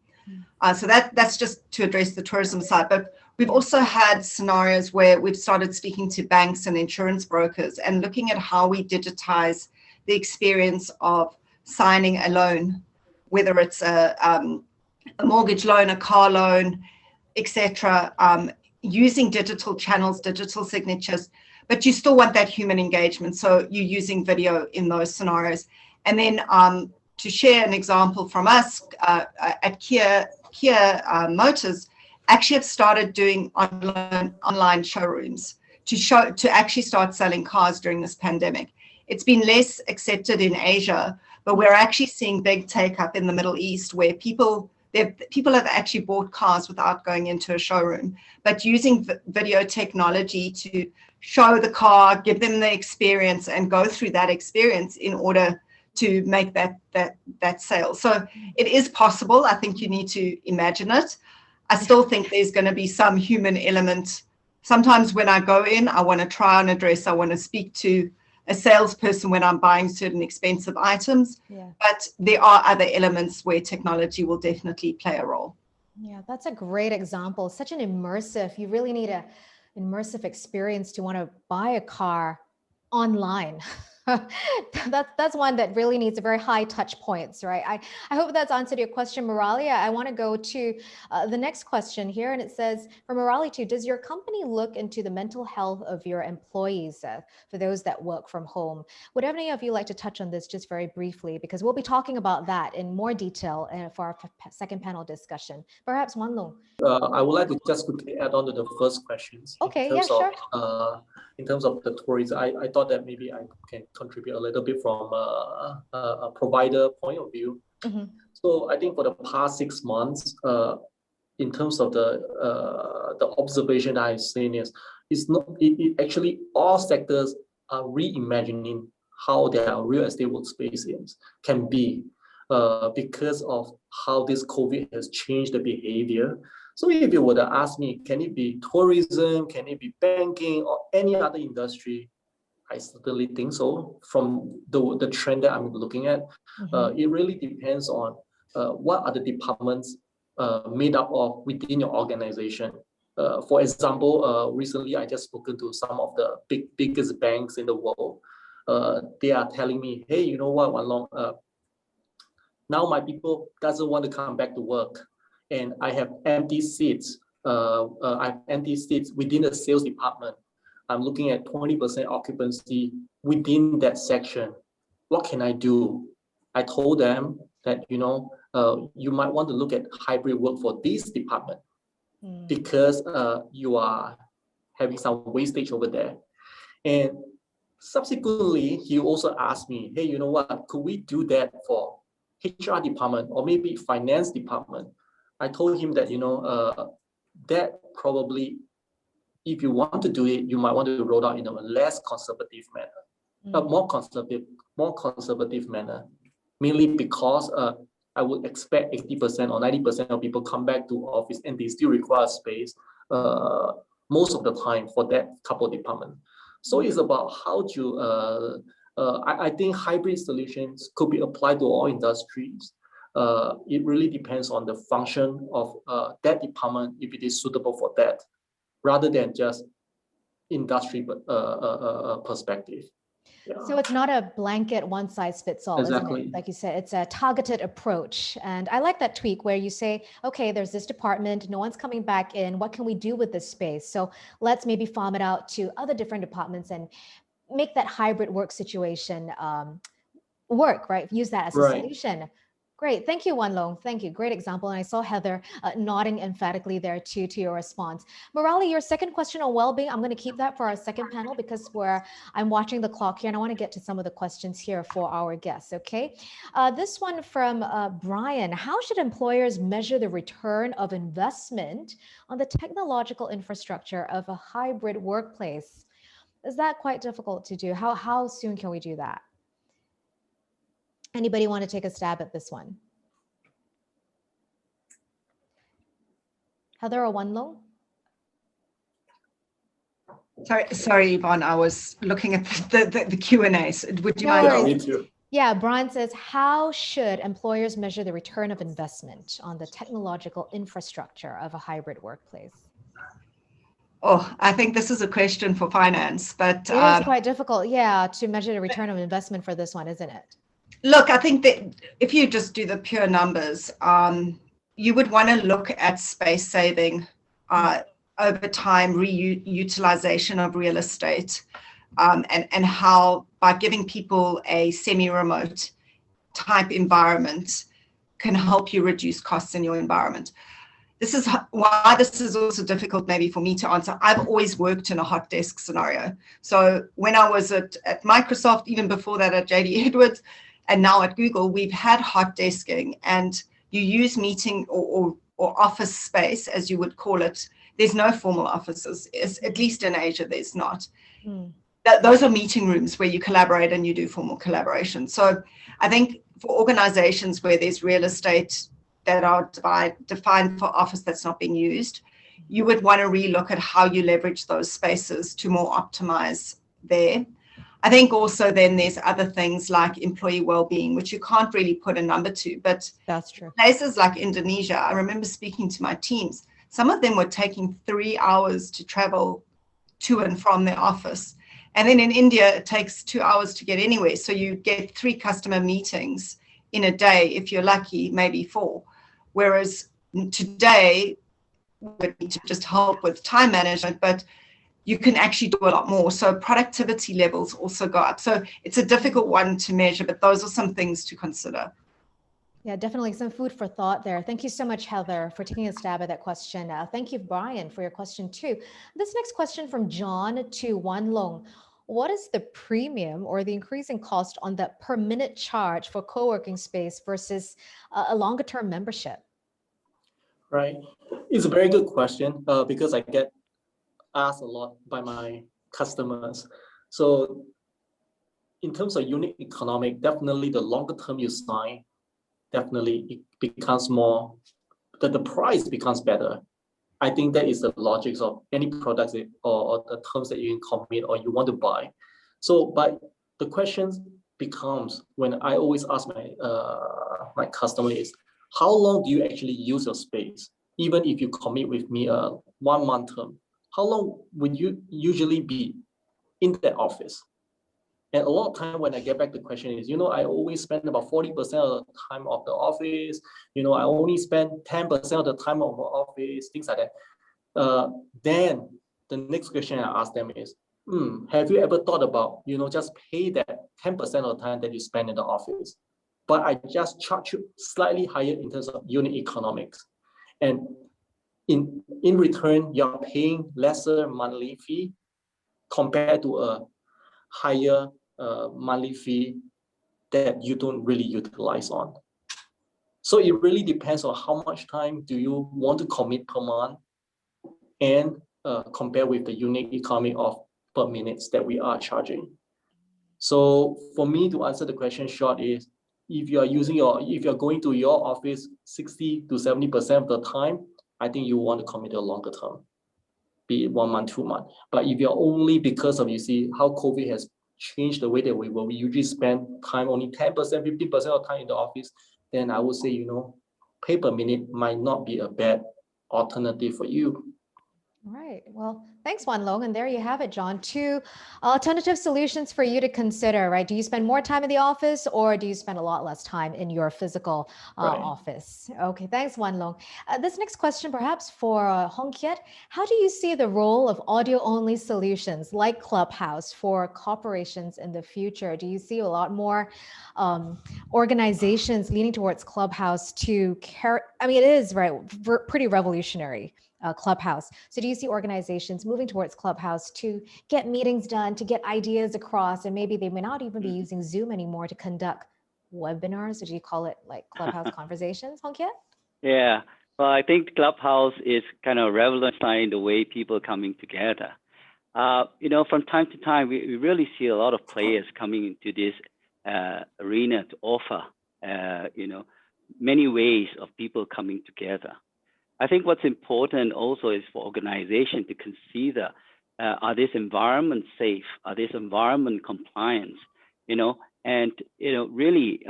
So that's just to address the tourism side. But we've also had scenarios where we've started speaking to banks and insurance brokers and looking at how we digitize the experience of signing a loan, whether it's a mortgage loan, a car loan, etc., using digital channels, digital signatures, but you still want that human engagement. So you're using video in those scenarios. And then to share an example from us at Kiat Motors, actually have started doing online showrooms to actually start selling cars during this pandemic. It's been less accepted in Asia, but we're actually seeing big take up in the Middle East where people have actually bought cars without going into a showroom, but using video technology to show the car, give them the experience and go through that experience in order to make that sale. So it is possible. I think you need to imagine it. I still think there's going to be some human element. Sometimes when I go in, I want to try on a dress. I want to speak to a salesperson when I'm buying certain expensive items, but there are other elements where technology will definitely play a role. Yeah, that's a great example. Such an immersive, you really need an immersive experience to want to buy a car online. That's one that really needs a very high touch points, right? I hope that's answered your question, Moralia. I want to go to the next question here, and it says, for Morali too, does your company look into the mental health of your employees for those that work from home? Would any of you like to touch on this just very briefly? Because we'll be talking about that in more detail for our second panel discussion. Perhaps Wan Long. I would like to just quickly add on to the first questions. Okay, yeah, sure. In terms of the tourism, I thought that maybe I can contribute a little bit from a provider point of view. So I think for the past 6 months, in terms of the observation I've seen is actually all sectors are reimagining how their real estate workspace can be. because of how this COVID has changed the behavior. So if you were to ask me, can it be tourism, can it be banking, or any other industry? I certainly think so. From the trend that I'm looking at, it really depends on what are the departments made up of within your organization. For example, recently I just spoken to some of the biggest banks in the world. They are telling me, hey, you know what, Wan Long, now my people doesn't want to come back to work, and I have empty seats. I have empty seats within the sales department. I'm looking at 20% occupancy within that section. What can I do? I told them that, you know, you might want to look at hybrid work for this department because you are having some wastage over there. And subsequently, he also asked me, hey, you know what, could we do that for HR department or maybe finance department? I told him that, you know, that probably, if you want to do it, you might want to roll out in a less conservative manner, more conservative manner, mainly because I would expect 80% or 90% of people come back to office and they still require space most of the time for that couple department. So it's about how to, I think hybrid solutions could be applied to all industries. It really depends on the function of that department, if it is suitable for that, rather than just industry perspective. Yeah. So it's not a blanket one size fits all, Exactly. isn't it? Like you said, it's a targeted approach. And I like that tweak where you say, okay, there's this department, no one's coming back in. What can we do with this space? So let's maybe farm it out to other different departments and make that hybrid work situation work, right? Use that as a solution. Great. Thank you, Wan Long. Thank you. Great example. And I saw Heather nodding emphatically there too to your response. Marla, your second question on well-being, I'm going to keep that for our second panel because I'm watching the clock here and I want to get to some of the questions here for our guests. Okay. This one from Brian. How should employers measure the return of investment on the technological infrastructure of a hybrid workplace? Is that quite difficult to do? How soon can we do that? Anybody want to take a stab at this one? Heather or Wan Long? Sorry, Yvonne, I was looking at the Q&A. So would you mind? Yeah, me too. Yeah, Brian says, how should employers measure the return of investment on the technological infrastructure of a hybrid workplace? Oh, I think this is a question for finance, but it is quite difficult, yeah, to measure the return of investment for this one, isn't it? Look, I think that if you just do the pure numbers, you would want to look at space saving over time, reutilization of real estate, and how by giving people a semi-remote type environment can help you reduce costs in your environment. This is why this is also difficult maybe for me to answer. I've always worked in a hot desk scenario. So when I was at Microsoft, even before that at JD Edwards, and now at Google, we've had hot desking, and you use meeting or office space, as you would call it. There's no formal offices, at least in Asia, there's not. Those are meeting rooms where you collaborate and you do formal collaboration. So I think for organizations where there's real estate that are defined for office that's not being used, you would want to relook at how you leverage those spaces to more optimize there. I think also then there's other things like employee well-being, which you can't really put a number to, but that's true. Places like Indonesia, I remember speaking to my teams, some of them were taking 3 hours to travel to and from their office. And then in India, it takes 2 hours to get anywhere. So you get 3 customer meetings in a day, if you're lucky, maybe 4. Whereas today, we would need to just help with time management, but you can actually do a lot more. So productivity levels also go up. So it's a difficult one to measure, but those are some things to consider. Yeah, definitely some food for thought there. Thank you so much, Heather, for taking a stab at that question. Thank you, Brian, for your question too. This next question from John to Wan Long. What is the premium or the increasing cost on the per minute charge for co-working space versus a longer term membership? Right. It's a very good question because I get asked a lot by my customers. So in terms of unit economic, definitely the longer term you sign, definitely it becomes more, that the price becomes better. I think that is the logic of any products or the terms that you can commit or you want to buy. So, but the question becomes, when I always ask my customer is, how long do you actually use your space? Even if you commit with me a 1 month term, how long would you usually be in that office? And a lot of time when I get back, the question is, I always spend about 40% of the time of the office. I only spend 10% of the time of the office, things like that. Then the next question I ask them is, have you ever thought about, just pay that 10% of the time that you spend in the office, but I just charge you slightly higher in terms of unit economics. And in return, you're paying lesser monthly fee compared to a higher monthly fee that you don't really utilize on. So it really depends on how much time do you want to commit per month and compare with the unit economy of per minutes that we are charging. So for me to answer the question short is, if you're going to your office 60 to 70% of the time, I think you want to commit a longer term, be it 1 month, 2 months. But if you're only because of, how COVID has changed the way that we usually spend time only 10%, 50% of time in the office, then I would say, pay per minute might not be a bad alternative for you. All right. Well, thanks, Wan Long. And there you have it, John. 2 alternative solutions for you to consider, right? Do you spend more time in the office or do you spend a lot less time in your physical office? Okay, thanks, Wan Long. This next question, perhaps for Hong Kiat. How do you see the role of audio-only solutions like Clubhouse for corporations in the future? Do you see a lot more organizations leaning towards Clubhouse to carry? I mean, it is pretty revolutionary. Clubhouse. So do you see organizations moving towards Clubhouse to get meetings done, to get ideas across, and maybe they may not even be using Zoom anymore to conduct webinars? Or do you call it like Clubhouse conversations, Hong Kiat? Yeah, well, I think Clubhouse is kind of revolutionizing the way people are coming together. From time to time, we really see a lot of players coming into this arena to offer, many ways of people coming together. I think what's important also is for organizations to consider, are this environment safe? Are this environment compliant? Really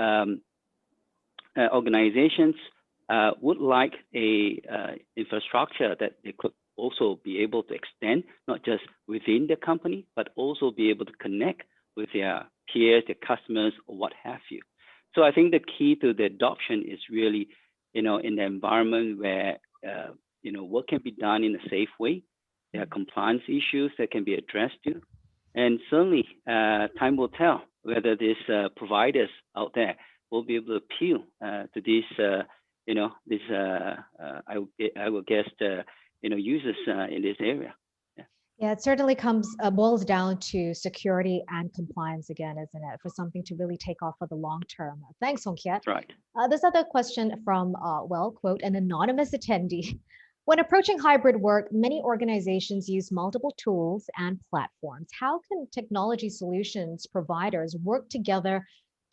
organizations would like a infrastructure that they could also be able to extend, not just within the company, but also be able to connect with their peers, their customers, or what have you. So I think the key to the adoption is really, in the environment where work can be done in a safe way. There are compliance issues that can be addressed to. And certainly, time will tell whether these providers out there will be able to appeal to these, I would guess, users in this area. Yeah, it certainly boils down to security and compliance again, isn't it? For something to really take off for the long term. Thanks, Hong Kiat. Right. This other question from, quote, an anonymous attendee. When approaching hybrid work, many organizations use multiple tools and platforms. How can technology solutions providers work together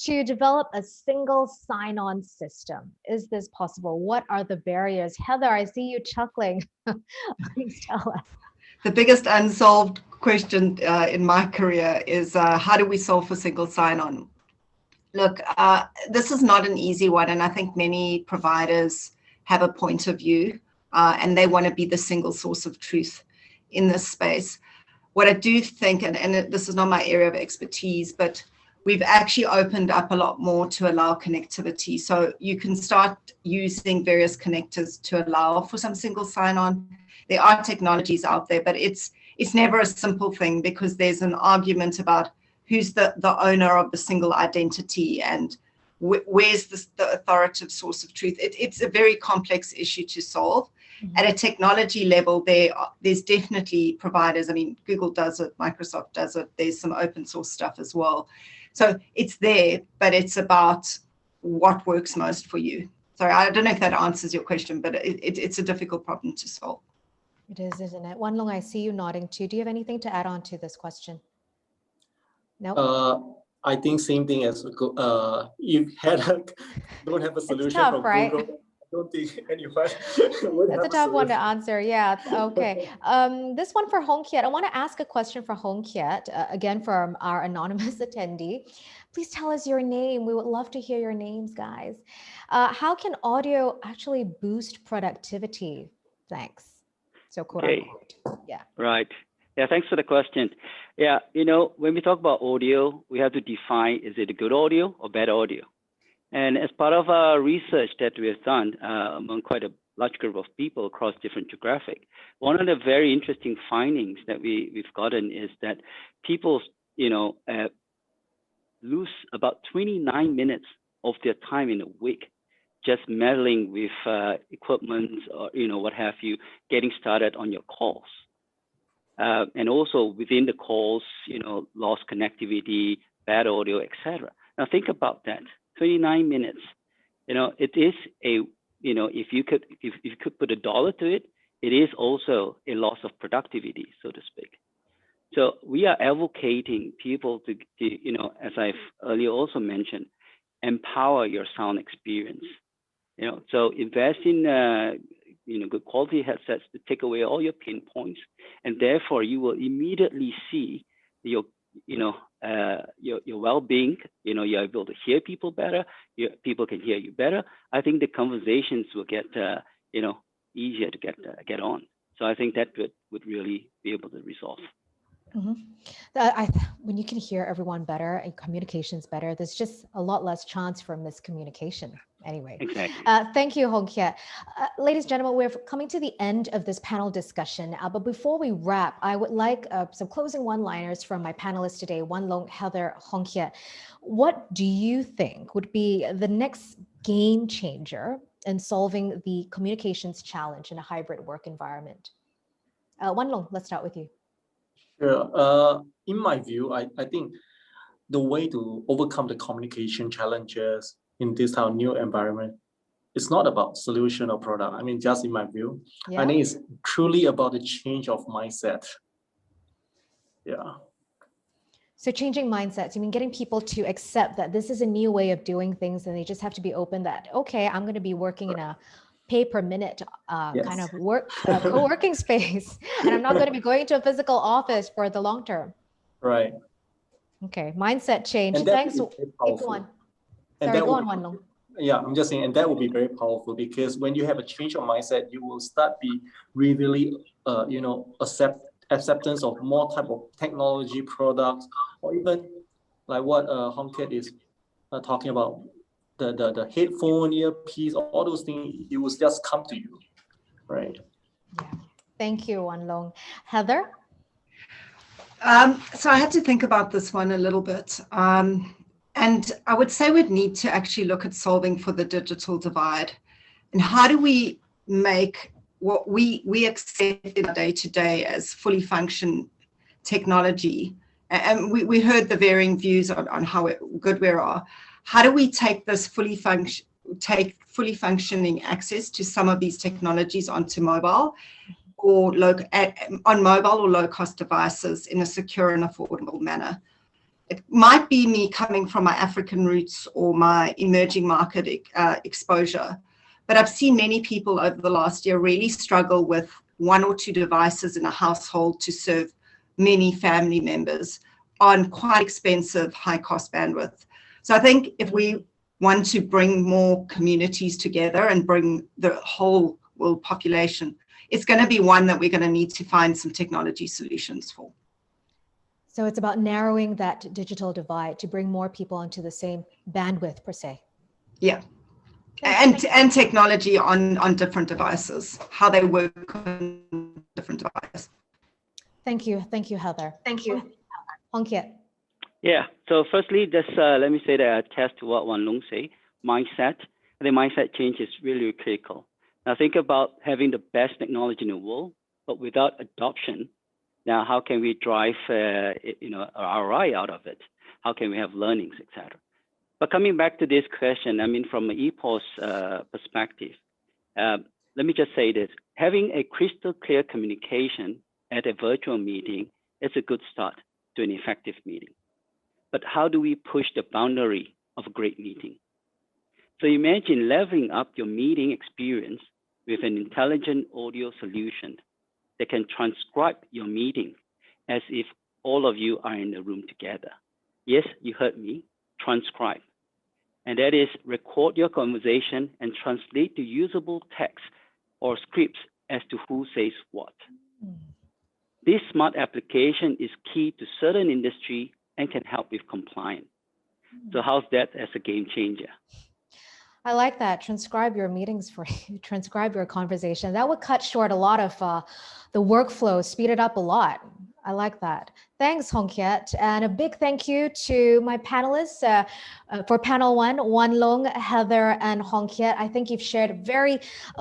to develop a single sign-on system? Is this possible? What are the barriers? Heather, I see you chuckling. Please tell us. The biggest unsolved question in my career is how do we solve for single sign-on? Look, this is not an easy one, and I think many providers have a point of view, and they want to be the single source of truth in this space. What I do think, and this is not my area of expertise, but we've actually opened up a lot more to allow connectivity. So you can start using various connectors to allow for some single sign-on. There are technologies out there, but it's never a simple thing because there's an argument about who's the owner of the single identity and where's the authoritative source of truth. It's a very complex issue to solve. Mm-hmm. At a technology level, there's definitely providers. I mean, Google does it, Microsoft does it. There's some open source stuff as well. So it's there, but it's about what works most for you. Sorry, I don't know if that answers your question, but it's a difficult problem to solve. It is, isn't it? Wan Long, I see you nodding too. Do you have anything to add on to this question? No. I think same thing as if don't have a solution tough, from right? Google. I don't think anyone would That's have a tough one to solution. answer. Yeah. Okay. This one for Hong Kiat. I want to ask a question for Hong Kiat, again from our anonymous attendee. Please tell us your name. We would love to hear your names, guys. How can audio actually boost productivity? Thanks. So quote unquote. Yeah. Right. Yeah, thanks for the question. Yeah, you know, when we talk about audio, we have to define, is it a good audio or bad audio? And as part of our research that we have done among quite a large group of people across different geographic, one of the very interesting findings that we've gotten is that people, you know, lose about 29 minutes of their time in a week just meddling with equipment or, you know, what have you, getting started on your calls. And also within the calls, you know, lost connectivity, bad audio, etc. Now think about that. 29 minutes. You know, it is a, you know, if you could put a dollar to it, it is also a loss of productivity, so to speak. So we are advocating people to you know, as I've earlier also mentioned, empower your sound experience. You know, so invest in you know, good quality headsets to take away all your pain points, and therefore you will immediately see your, you know, your well-being. You know, you're able to hear people better. People can hear you better. I think the conversations will get you know, easier to get on. So I think that would really be able to resolve. Mm-hmm. When you can hear everyone better and communication's better, there's just a lot less chance for miscommunication. Anyway, exactly. Thank you, Hong Kiat. Ladies and gentlemen, we're coming to the end of this panel discussion. But before we wrap, I would like some closing one-liners from my panelists today, Wan Long, Heather, Hong Kiat. What do you think would be the next game changer in solving the communications challenge in a hybrid work environment? Wan Long, let's start with you. Sure. In my view, I think the way to overcome the communication challenges in this type of new environment, it's not about solution or product. I mean, just in my view, I think it's truly about the change of mindset. Yeah. So changing mindsets, you mean getting people to accept that this is a new way of doing things, and they just have to be open that, okay, I'm going to be working in a pay per minute kind of co-working space, and I'm not going to be going to a physical office for the long term. Right. Okay, mindset change. Thanks. Go on. Sorry, go on, Wan Long. Yeah, I'm just saying, and that will be very powerful, because when you have a change of mindset, you will start be really, you know, acceptance of more type of technology products, or even like what Hong Kiat is talking about, the headphone, earpiece, all those things, it will just come to you, right? Yeah. Thank you, Wan Long. Heather? So I had to think about this one a little bit. And I would say we'd need to actually look at solving for the digital divide. And how do we make what we accept in our day-to-day as fully function technology? And we heard the varying views on how good we are. How do we take this fully functioning access to some of these technologies onto mobile, or on mobile or low-cost devices in a secure and affordable manner? It might be me coming from my African roots or my emerging market exposure, but I've seen many people over the last year really struggle with one or two devices in a household to serve many family members on quite expensive, high-cost bandwidth. So I think if we want to bring more communities together and bring the whole world population, it's going to be one that we're going to need to find some technology solutions for. So it's about narrowing that digital divide to bring more people onto the same bandwidth per se. Yeah. And technology on different devices, how they work on different devices. Thank you. Thank you, Heather. Thank you. Hong Kiat. Yeah. So firstly, just let me say that I attest to what Wan Long say. Mindset. The mindset change is really critical. Now think about having the best technology in the world, but without adoption. Now, how can we drive, you know, ROI out of it? How can we have learnings, etc.? But coming back to this question, I mean, from an EPOS perspective, let me just say this: having a crystal clear communication at a virtual meeting is a good start to an effective meeting. but how do we push the boundary of a great meeting? So imagine leveling up your meeting experience with an intelligent audio solution that can transcribe your meeting as if all of you are in the room together. Yes, you heard me, transcribe. And that is record your conversation and translate to usable text or scripts as to who says what. This smart application is key to certain industry and can help with compliance. So how's that as a game changer? I like that. Transcribe your meetings for you, transcribe your conversation. That would cut short a lot of the workflow, speed it up a lot. I like that. Thanks, Kiat. And a big thank you to my panelists for panel one, Wan Long, Heather, and Kiat. I think you've shared a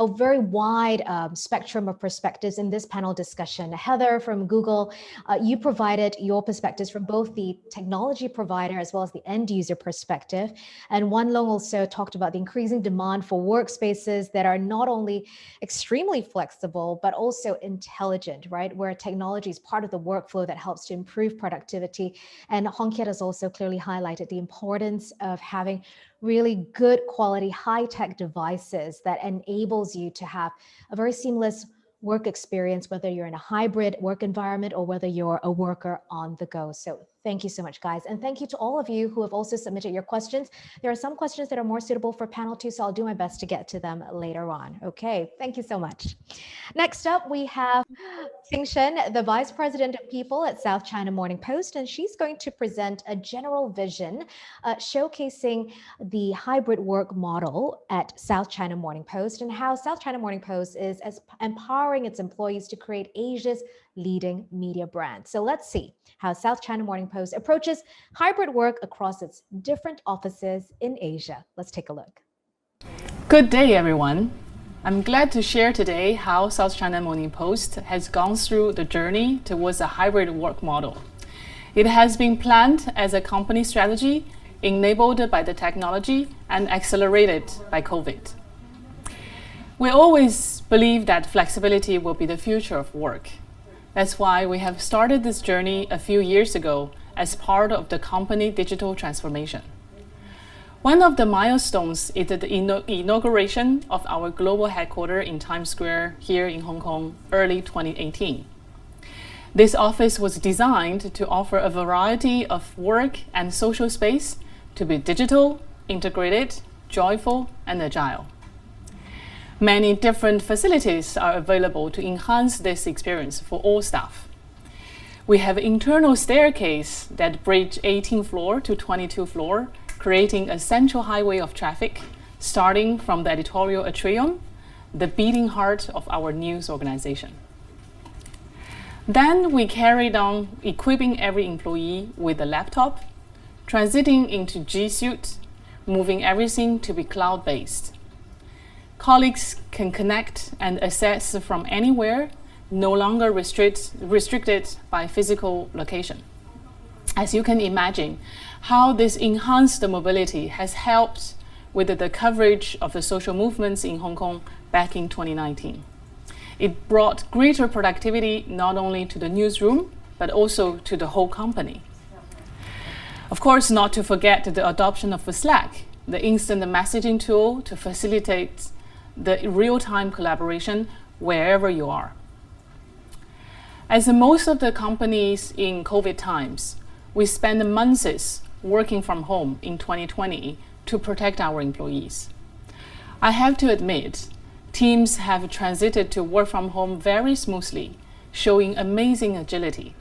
very wide spectrum of perspectives in this panel discussion. Heather from Google, you provided your perspectives from both the technology provider as well as the end user perspective. And Wan Long also talked about the increasing demand for workspaces that are not only extremely flexible, but also intelligent, right? Where technology is part of the workflow that helps to improve productivity. And Kiat has also clearly highlighted the importance of having really good quality high-tech devices that enables you to have a very seamless work experience, whether you're in a hybrid work environment or whether you're a worker on the go. So thank you so much, guys. And thank you to all of you who have also submitted your questions. There are some questions that are more suitable for panel two, so I'll do my best to get to them later on. Okay, thank you so much. Next up, we have Xing, the Vice President of People at South China Morning Post, and she's going to present a general vision showcasing the hybrid work model at South China Morning Post and how South China Morning Post is empowering its employees to create Asia's leading media brand. So let's see how South China Morning Post approaches hybrid work across its different offices in Asia. Let's take a look. Good day, everyone. I'm glad to share today how South China Morning Post has gone through the journey towards a hybrid work model. It has been planned as a company strategy, enabled by the technology and accelerated by COVID. We always believe that flexibility will be the future of work. That's why we have started this journey a few years ago as part of the company digital transformation. One of the milestones is the inauguration of our global headquarters in Times Square here in Hong Kong, early 2018. This office was designed to offer a variety of work and social space to be digital, integrated, joyful, and agile. Many different facilities are available to enhance this experience for all staff. We have internal staircase that bridge 18th floor to 22nd floor, creating a central highway of traffic, starting from the editorial atrium, the beating heart of our news organization. Then we carried on equipping every employee with a laptop, transiting into G Suite, moving everything to be cloud-based. Colleagues can connect and access from anywhere, no longer restricted by physical location. As you can imagine, how this enhanced mobility has helped with the coverage of the social movements in Hong Kong back in 2019. It brought greater productivity not only to the newsroom, but also to the whole company. Of course, not to forget the adoption of Slack, the instant messaging tool to facilitate the real-time collaboration wherever you are. As most of the companies in COVID times, we spent months working from home in 2020 to protect our employees. I have to admit, teams have transited to work from home very smoothly, showing amazing agility.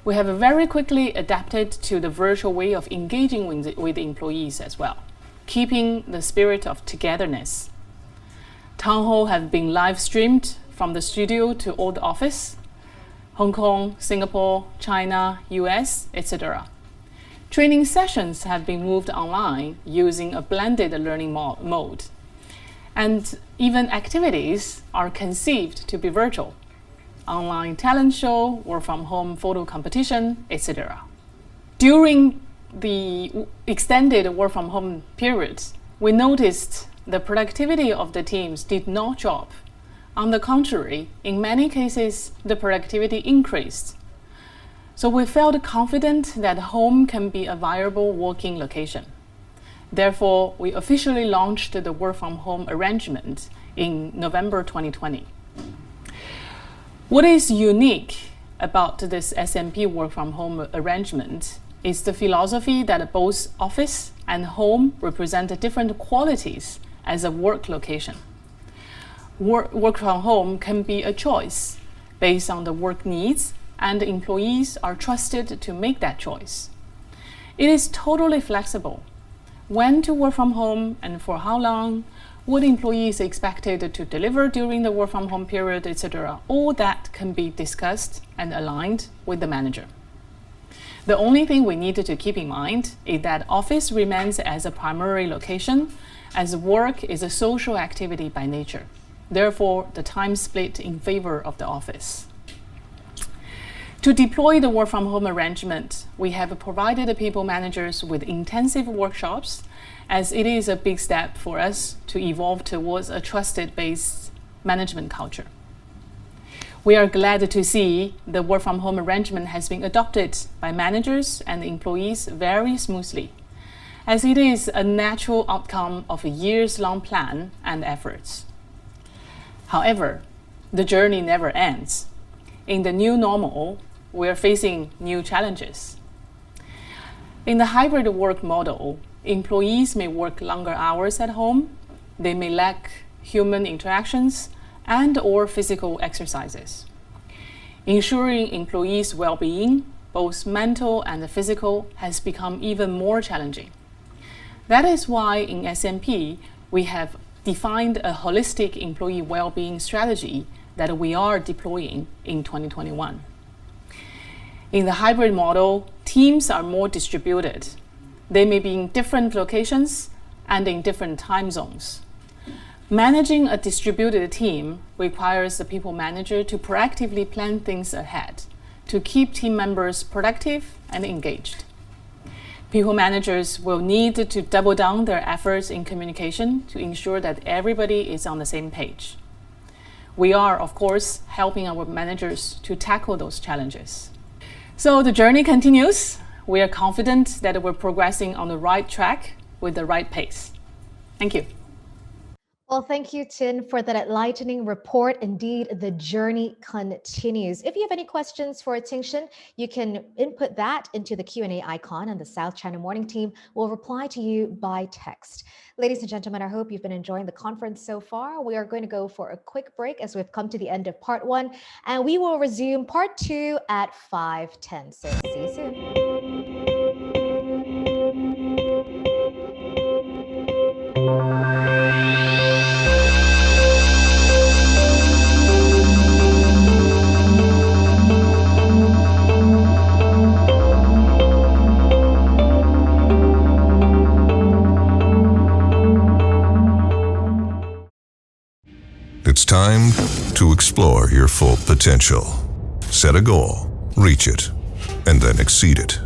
We have very quickly adapted to the virtual way of engaging with the employees as well, keeping the spirit of togetherness. Town hall have been live streamed from the studio to all the office, Hong Kong, Singapore, China, US, etc. Training sessions have been moved online using a blended learning mode. And even activities are conceived to be virtual. Online talent show, work from home photo competition, etc. During the extended work from home periods, we noticed the productivity of the teams did not drop. On the contrary, in many cases, the productivity increased. So we felt confident that home can be a viable working location. Therefore, we officially launched the work from home arrangement in November 2020. What is unique about this SMP work from home arrangement is the philosophy that both office and home represent different qualities as a work location. Work from home can be a choice based on the work needs, and employees are trusted to make that choice. It is totally flexible. When to work from home and for how long, what employees are expected to deliver during the work from home period, etc. All that can be discussed and aligned with the manager. The only thing we need to keep in mind is that office remains as a primary location, as work is a social activity by nature. Therefore, the time split in favor of the office. To deploy the work from home arrangement, we have provided the people managers with intensive workshops, as it is a big step for us to evolve towards a trusted-based management culture. We are glad to see the work from home arrangement has been adopted by managers and employees very smoothly, as it is a natural outcome of a years-long plan and efforts. However, the journey never ends. In the new normal, we are facing new challenges. In the hybrid work model, employees may work longer hours at home, they may lack human interactions and/or physical exercises. Ensuring employees' well-being, both mental and physical, has become even more challenging. That is why in SMP, we have defined a holistic employee well-being strategy that we are deploying in 2021. In the hybrid model, teams are more distributed. They may be in different locations and in different time zones. Managing a distributed team requires the people manager to proactively plan things ahead to keep team members productive and engaged. People managers will need to double down their efforts in communication to ensure that everybody is on the same page. We are, of course, helping our managers to tackle those challenges. So the journey continues. We are confident that we're progressing on the right track with the right pace. Thank you. Well, thank you, Tin, for that enlightening report. Indeed, the journey continues. If you have any questions for Ting-Shin, you can input that into the Q&A icon, and the South China Morning team will reply to you by text. Ladies and gentlemen, I hope you've been enjoying the conference so far. We are going to go for a quick break as we've come to the end of part 1, and we will resume part 2 at 5:10. So see you soon. It's time to explore your full potential. Set a goal, reach it, and then exceed it.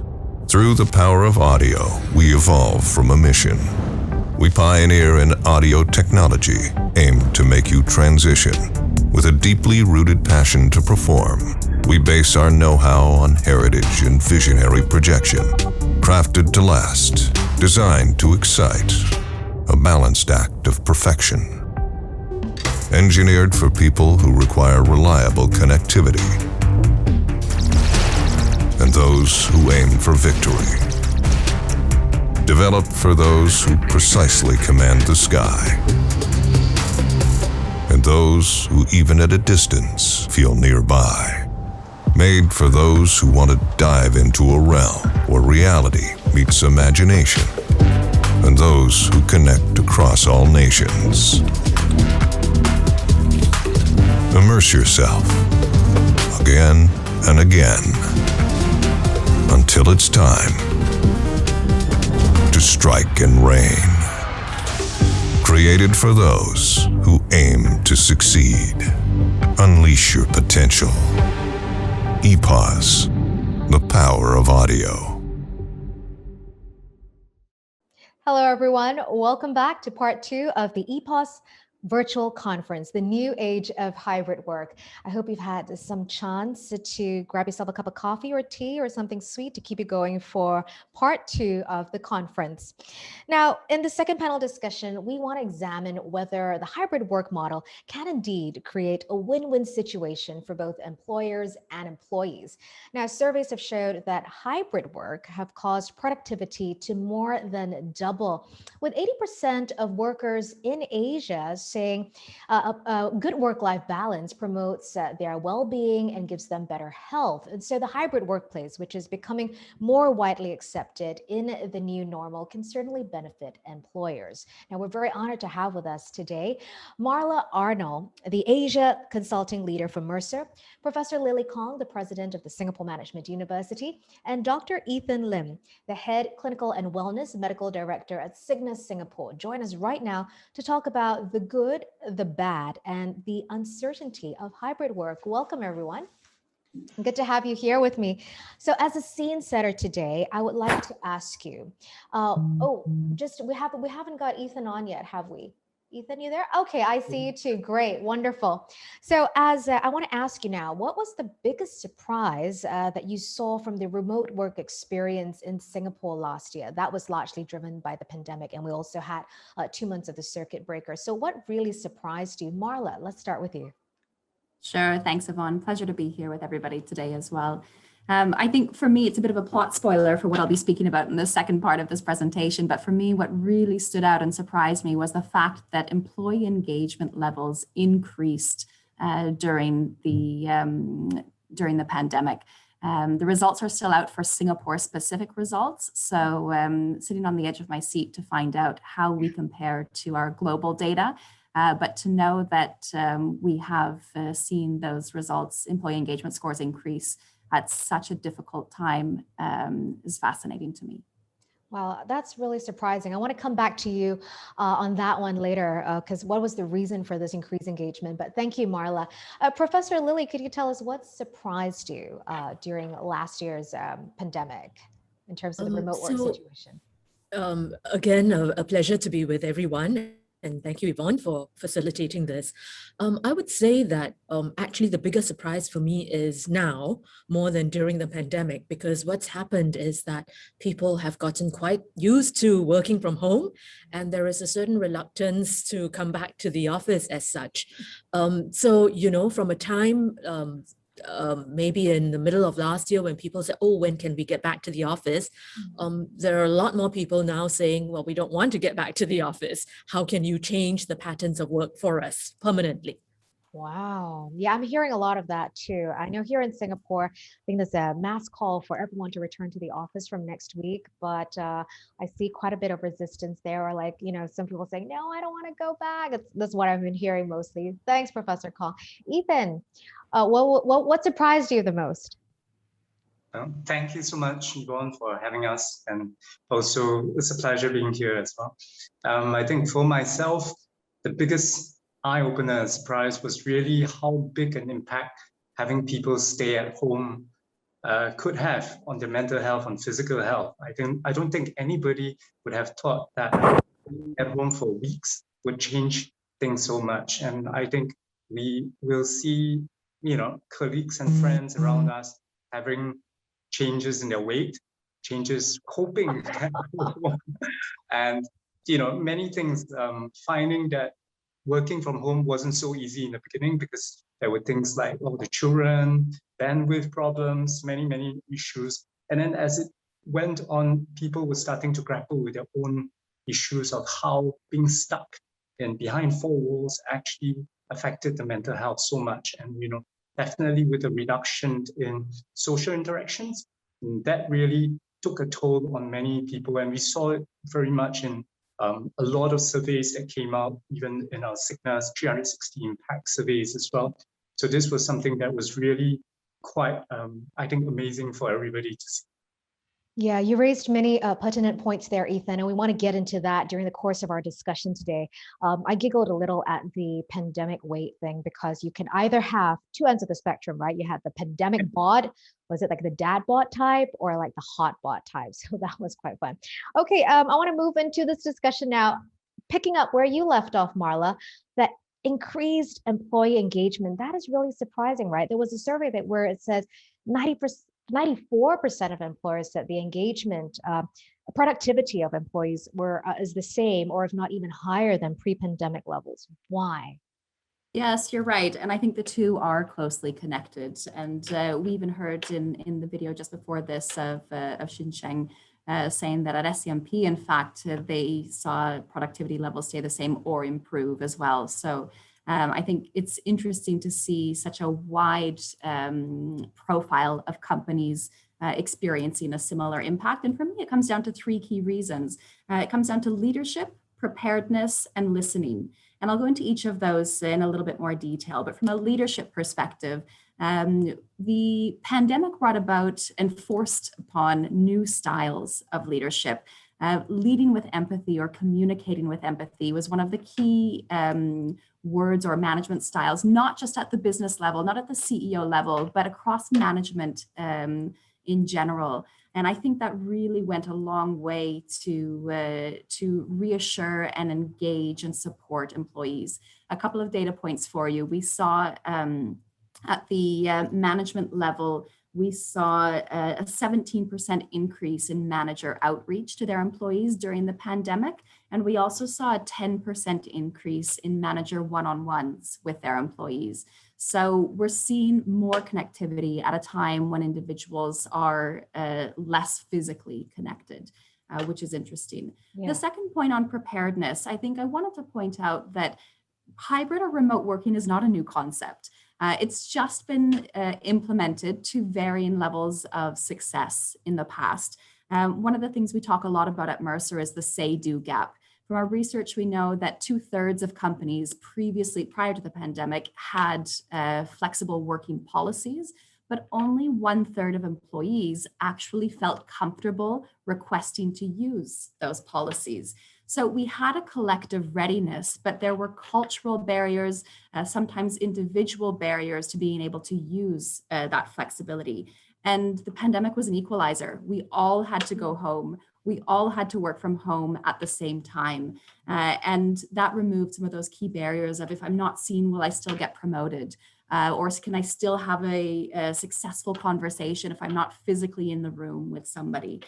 Through the power of audio, we evolve from a mission. We pioneer in audio technology aimed to make you transition. With a deeply rooted passion to perform, we base our know-how on heritage and visionary projection. Crafted to last, designed to excite, a balanced act of perfection. Engineered for people who require reliable connectivity and those who aim for victory. Developed for those who precisely command the sky and those who, even at a distance, feel nearby. Made for those who want to dive into a realm where reality meets imagination and those who connect across all nations. Immerse yourself again and again until it's time to strike and reign. Created for those who aim to succeed. Unleash your potential. EPOS, the power of audio. Hello, everyone. Welcome back to part 2 of the EPOS virtual conference, the new age of hybrid work. I hope you've had some chance to grab yourself a cup of coffee or tea or something sweet to keep you going for part 2 of the conference. Now, in the second panel discussion, we want to examine whether the hybrid work model can indeed create a win-win situation for both employers and employees. Now, surveys have showed that hybrid work have caused productivity to more than double, with 80% of workers in Asia saying a good work-life balance promotes their well-being and gives them better health. And so the hybrid workplace, which is becoming more widely accepted in the new normal, can certainly benefit employers. Now, we're very honored to have with us today Marla Arnall, the Asia Consulting Leader for Mercer, Professor Lily Kong, the President of the Singapore Management University, and Dr. Ethan Lim, the Head Clinical and Wellness Medical Director at Cygnus Singapore. Join us right now to talk about the good, the bad, and the uncertainty of hybrid work. Welcome, everyone. Good to have you here with me. So as a scene setter today, I would like to ask you, we haven't got Ethan on yet, have we? Ethan, you there? Okay, I see you too. Great, wonderful. So as I want to ask you now, what was the biggest surprise that you saw from the remote work experience in Singapore last year? That was largely driven by the pandemic, and we also had 2 months of the circuit breaker. So what really surprised you? Marla, let's start with you. Sure. Thanks, Yvonne. Pleasure to be here with everybody today as well. I think for me, it's a bit of a plot spoiler for what I'll be speaking about in the second part of this presentation. But for me, what really stood out and surprised me was the fact that employee engagement levels increased during the pandemic. The results are still out for Singapore specific results. So sitting on the edge of my seat to find out how we compare to our global data. But to know that we have seen those results, employee engagement scores increase at such a difficult time is fascinating to me. Wow, that's really surprising. I want to come back to you on that one later, because what was the reason for this increased engagement? But thank you, Marla. Professor Lily, could you tell us what surprised you during last year's pandemic in terms of the remote work situation? Again, a pleasure to be with everyone. And thank you, Yvonne, for facilitating this. I would say that actually the biggest surprise for me is now more than during the pandemic, because what's happened is that people have gotten quite used to working from home, and there is a certain reluctance to come back to the office as such. So, you know, from a time maybe in the middle of last year when people said, oh, when can we get back to the office? There are a lot more people now saying, well, we don't want to get back to the office. How can you change the patterns of work for us permanently? Wow. Yeah, I'm hearing a lot of that too. I know here in Singapore, I think there's a mass call for everyone to return to the office from next week, but I see quite a bit of resistance there, or like, you know, some people saying, no, I don't want to go back. That's what I've been hearing mostly. Thanks, Professor Kong. Ethan, what surprised you the most? Thank you so much, Yvonne, for having us. And also, it's a pleasure being here as well. I think for myself, the biggest eye-opener and surprise was really how big an impact having people stay at home could have on their mental health, on physical health. I don't think anybody would have thought that being at home for weeks would change things so much. And I think we will see, you know, colleagues and friends around us having changes in their weight, changes coping and, you know, many things, finding that working from home wasn't so easy in the beginning because there were things like, oh, the children, bandwidth problems, many issues. And then as it went on, people were starting to grapple with their own issues of how being stuck and behind four walls actually affected the mental health so much. And, you know, definitely with a reduction in social interactions, that really took a toll on many people. And we saw it very much in a lot of surveys that came out, even in our Cygnus 360 impact surveys as well. So this was something that was really quite, I think, amazing for everybody to see. Yeah, you raised many pertinent points there, Ethan, and we want to get into that during the course of our discussion today. I giggled a little at the pandemic weight thing because you can either have two ends of the spectrum, right? You had the pandemic bod, was it like the dad bod type, or like the hot bod type? So that was quite fun. Okay, I want to move into this discussion now. picking up where you left off, Marla, that increased employee engagement, that is really surprising, right? There was a survey where it says 94% of employers said the engagement, productivity of employees is the same, or if not even higher than pre-pandemic levels. Why? Yes, you're right. And I think the two are closely connected. And we even heard in the video just before this of Xinsheng saying that at SCMP, in fact, they saw productivity levels stay the same or improve as well. So I think it's interesting to see such a wide profile of companies experiencing a similar impact. And for me, it comes down to three key reasons. It comes down to leadership, preparedness, and listening. And I'll go into each of those in a little bit more detail. But from a leadership perspective, the pandemic brought about and forced upon new styles of leadership. Leading with empathy or communicating with empathy was one of the key words or management styles, not just at the business level, not at the CEO level, but across management in general. And I think that really went a long way to reassure and engage and support employees. A couple of data points for you. We saw at the management level, we saw a 17% increase in manager outreach to their employees during the pandemic. And we also saw a 10% increase in manager one-on-ones with their employees. So we're seeing more connectivity at a time when individuals are less physically connected, which is interesting. Yeah. The second point on preparedness, I think I wanted to point out that hybrid or remote working is not a new concept. It's just been implemented to varying levels of success in the past. One of the things we talk a lot about at Mercer is the say-do gap. From our research, we know that 2/3 of companies prior to the pandemic had flexible working policies, but only 1/3 of employees actually felt comfortable requesting to use those policies. So we had a collective readiness, but there were cultural barriers, sometimes individual barriers to being able to use that flexibility. And the pandemic was an equalizer. We all had to go home. We all had to work from home at the same time. And that removed some of those key barriers of, if I'm not seen, will I still get promoted? Or can I still have a successful conversation if I'm not physically in the room with somebody?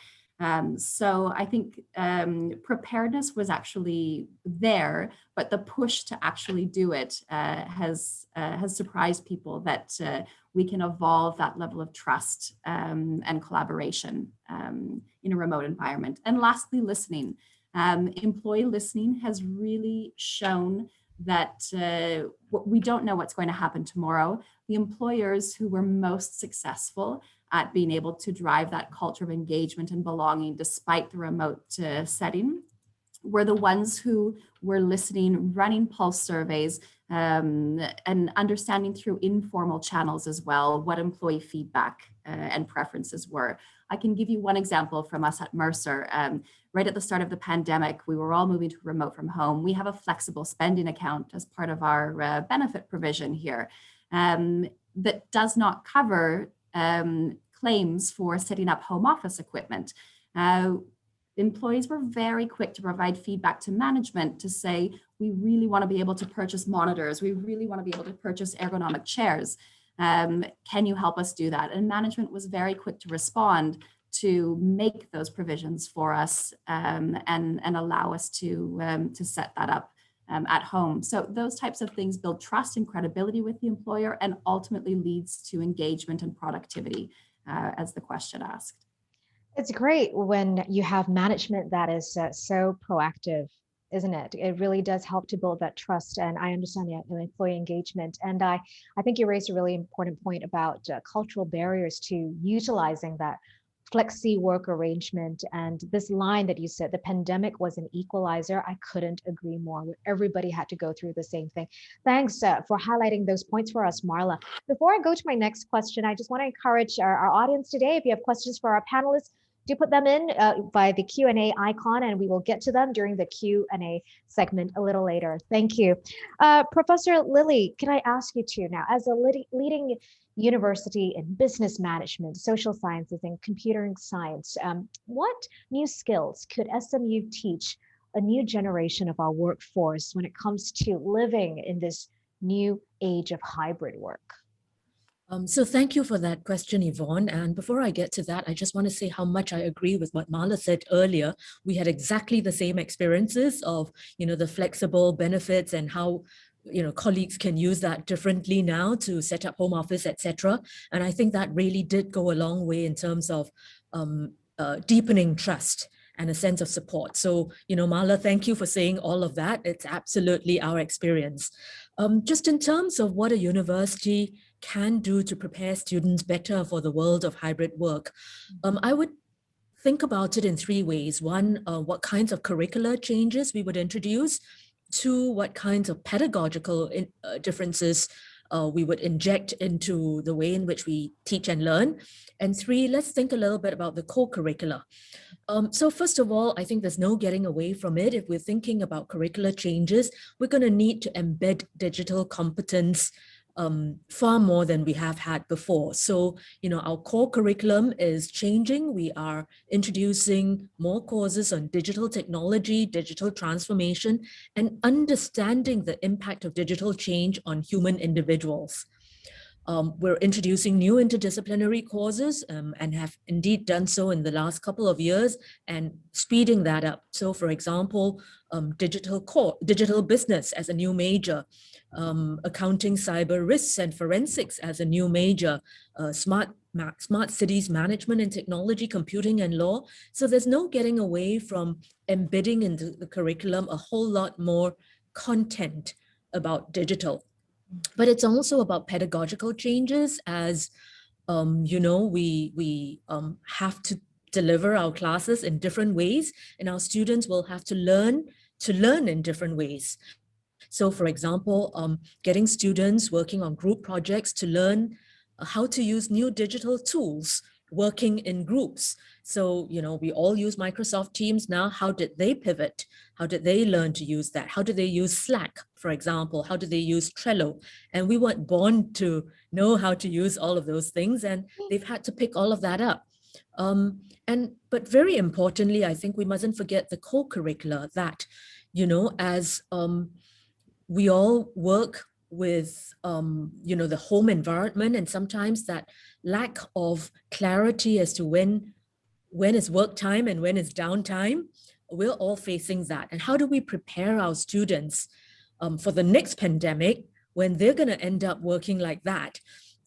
So I think preparedness was actually there, but the push to actually do it has surprised people that we can evolve that level of trust and collaboration in a remote environment. And lastly, listening. Employee listening has really shown that we don't know what's going to happen tomorrow. The employers who were most successful at being able to drive that culture of engagement and belonging despite the remote setting were the ones who were listening, running pulse surveys, and understanding through informal channels as well what employee feedback and preferences were. I can give you one example from us at Mercer. Right at the start of the pandemic, we were all moving to remote from home. We have a flexible spending account as part of our benefit provision here that does not cover claims for setting up home office equipment. Employees were very quick to provide feedback to management to say, we really want to be able to purchase monitors. We really want to be able to purchase ergonomic chairs. Can you help us do that? And management was very quick to respond to make those provisions for us and allow us to set that up at home. So those types of things build trust and credibility with the employer and ultimately leads to engagement and productivity, as the question asked. It's great when you have management that is so proactive, isn't it? It really does help to build that trust. And I understand the employee engagement. And I think you raised a really important point about cultural barriers to utilizing that flexi work arrangement. And this line that you said, the pandemic was an equalizer. I couldn't agree more. Everybody had to go through the same thing. Thanks for highlighting those points for us, Marla. Before I go to my next question, I just want to encourage our audience today, if you have questions for our panelists, do put them in by the Q&A icon, and we will get to them during the Q&A segment a little later. Thank you. Professor Lily, can I ask you too now, as a leading university in business management, social sciences, and computer science, what new skills could SMU teach a new generation of our workforce when it comes to living in this new age of hybrid work? So thank you for that question, Yvonne. And before I get to that, I just want to say how much I agree with what Marla said earlier. We had exactly the same experiences of, the flexible benefits and how, colleagues can use that differently now to set up home office, etc. And I think that really did go a long way in terms of deepening trust and a sense of support. So, Marla, thank you for saying all of that. It's absolutely our experience. Just in terms of what a university can do to prepare students better for the world of hybrid work, I would think about it in three ways. One, what kinds of curricular changes we would introduce. Two, what kinds of pedagogical differences we would inject into the way in which we teach and learn. And three, let's think a little bit about the co-curricula. So first of all, I think there's no getting away from it. If we're thinking about curricular changes, we're going to need to embed digital competence far more than we have had before. So, our core curriculum is changing. We are introducing more courses on digital technology, digital transformation, and understanding the impact of digital change on human individuals. We're introducing new interdisciplinary courses and have indeed done so in the last couple of years and speeding that up. So for example, digital business as a new major, accounting, cyber risks and forensics as a new major, smart cities management and technology, computing and law. So there's no getting away from embedding into the curriculum a whole lot more content about digital. But it's also about pedagogical changes as, we have to deliver our classes in different ways, and our students will have to learn in different ways. So for example, getting students working on group projects to learn how to use new digital tools, working in groups. So, we all use Microsoft Teams now. How did they pivot? How did they learn to use that? How do they use Slack, for example? How do they use Trello? And we weren't born to know how to use all of those things, and they've had to pick all of that up. But very importantly, I think we mustn't forget the co-curricular that, as we all work with, the home environment, and sometimes that lack of clarity as to when is work time and when is downtime, we're all facing that. And how do we prepare our students for the next pandemic when they're going to end up working like that?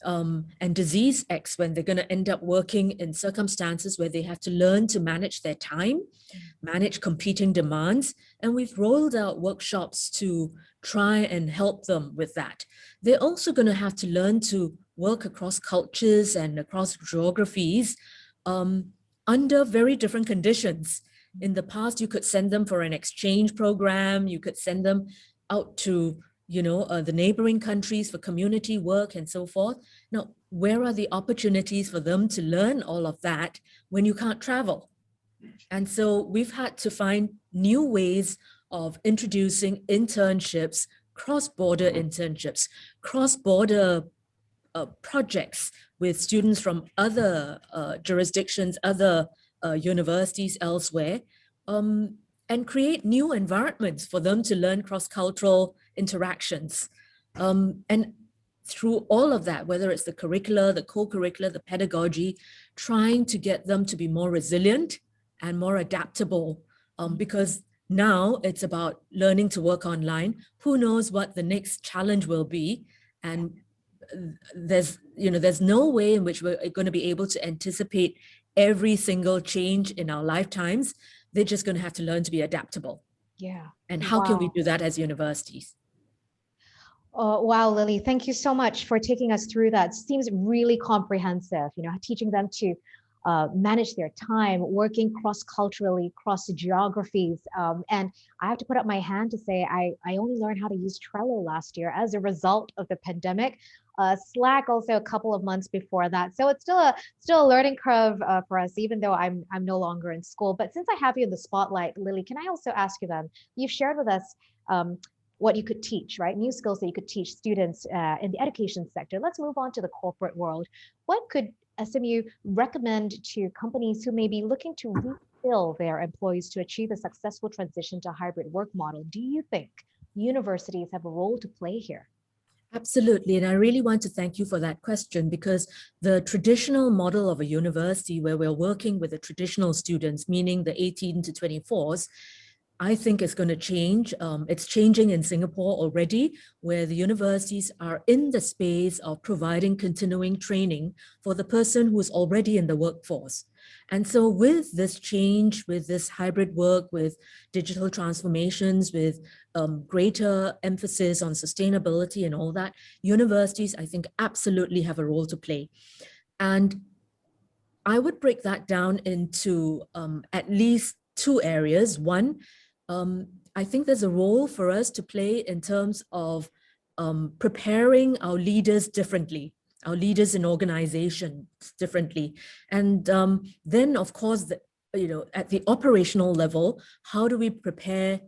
And disease X, when they're going to end up working in circumstances where they have to learn to manage their time, manage competing demands. And we've rolled out workshops to try and help them with that. They're also going to have to learn to work across cultures and across geographies under very different conditions. In the past, you could send them for an exchange program, you could send them out to the neighboring countries for community work and so forth. Now, where are the opportunities for them to learn all of that when you can't travel? And so we've had to find new ways of introducing internships, cross-border internships, cross-border projects with students from other jurisdictions, other universities elsewhere, and create new environments for them to learn cross-cultural interactions. And through all of that, whether it's the curricula, the co-curricula, the pedagogy, trying to get them to be more resilient and more adaptable, because now it's about learning to work online. Who knows what the next challenge will be? And there's no way in which we're going to be able to anticipate every single change in our lifetimes. They're just going to have to learn to be adaptable. Yeah. And how can we do that as universities? Wow, Lily, thank you so much for taking us through that. It seems really comprehensive, teaching them to manage their time, working cross-culturally, cross-geographies. And I have to put up my hand to say I only learned how to use Trello last year as a result of the pandemic. Slack also a couple of months before that. So it's still a learning curve for us, even though I'm no longer in school. But since I have you in the spotlight, Lily, can I also ask you then, you've shared with us what you could teach, right? New skills that you could teach students in the education sector. Let's move on to the corporate world. What could SMU recommend to companies who may be looking to reskill their employees to achieve a successful transition to a hybrid work model? Do you think universities have a role to play here? Absolutely. And I really want to thank you for that question, because the traditional model of a university where we're working with the traditional students, meaning the 18 to 24s, I think is going to change. It's changing in Singapore already, where the universities are in the space of providing continuing training for the person who is already in the workforce. And so with this change, with this hybrid work, with digital transformations, with greater emphasis on sustainability and all that, universities, I think, absolutely have a role to play. And I would break that down into at least two areas. One, I think there's a role for us to play in terms of preparing our leaders differently, our leaders in organizations differently. And then, of course, at the operational level, how do we prepare,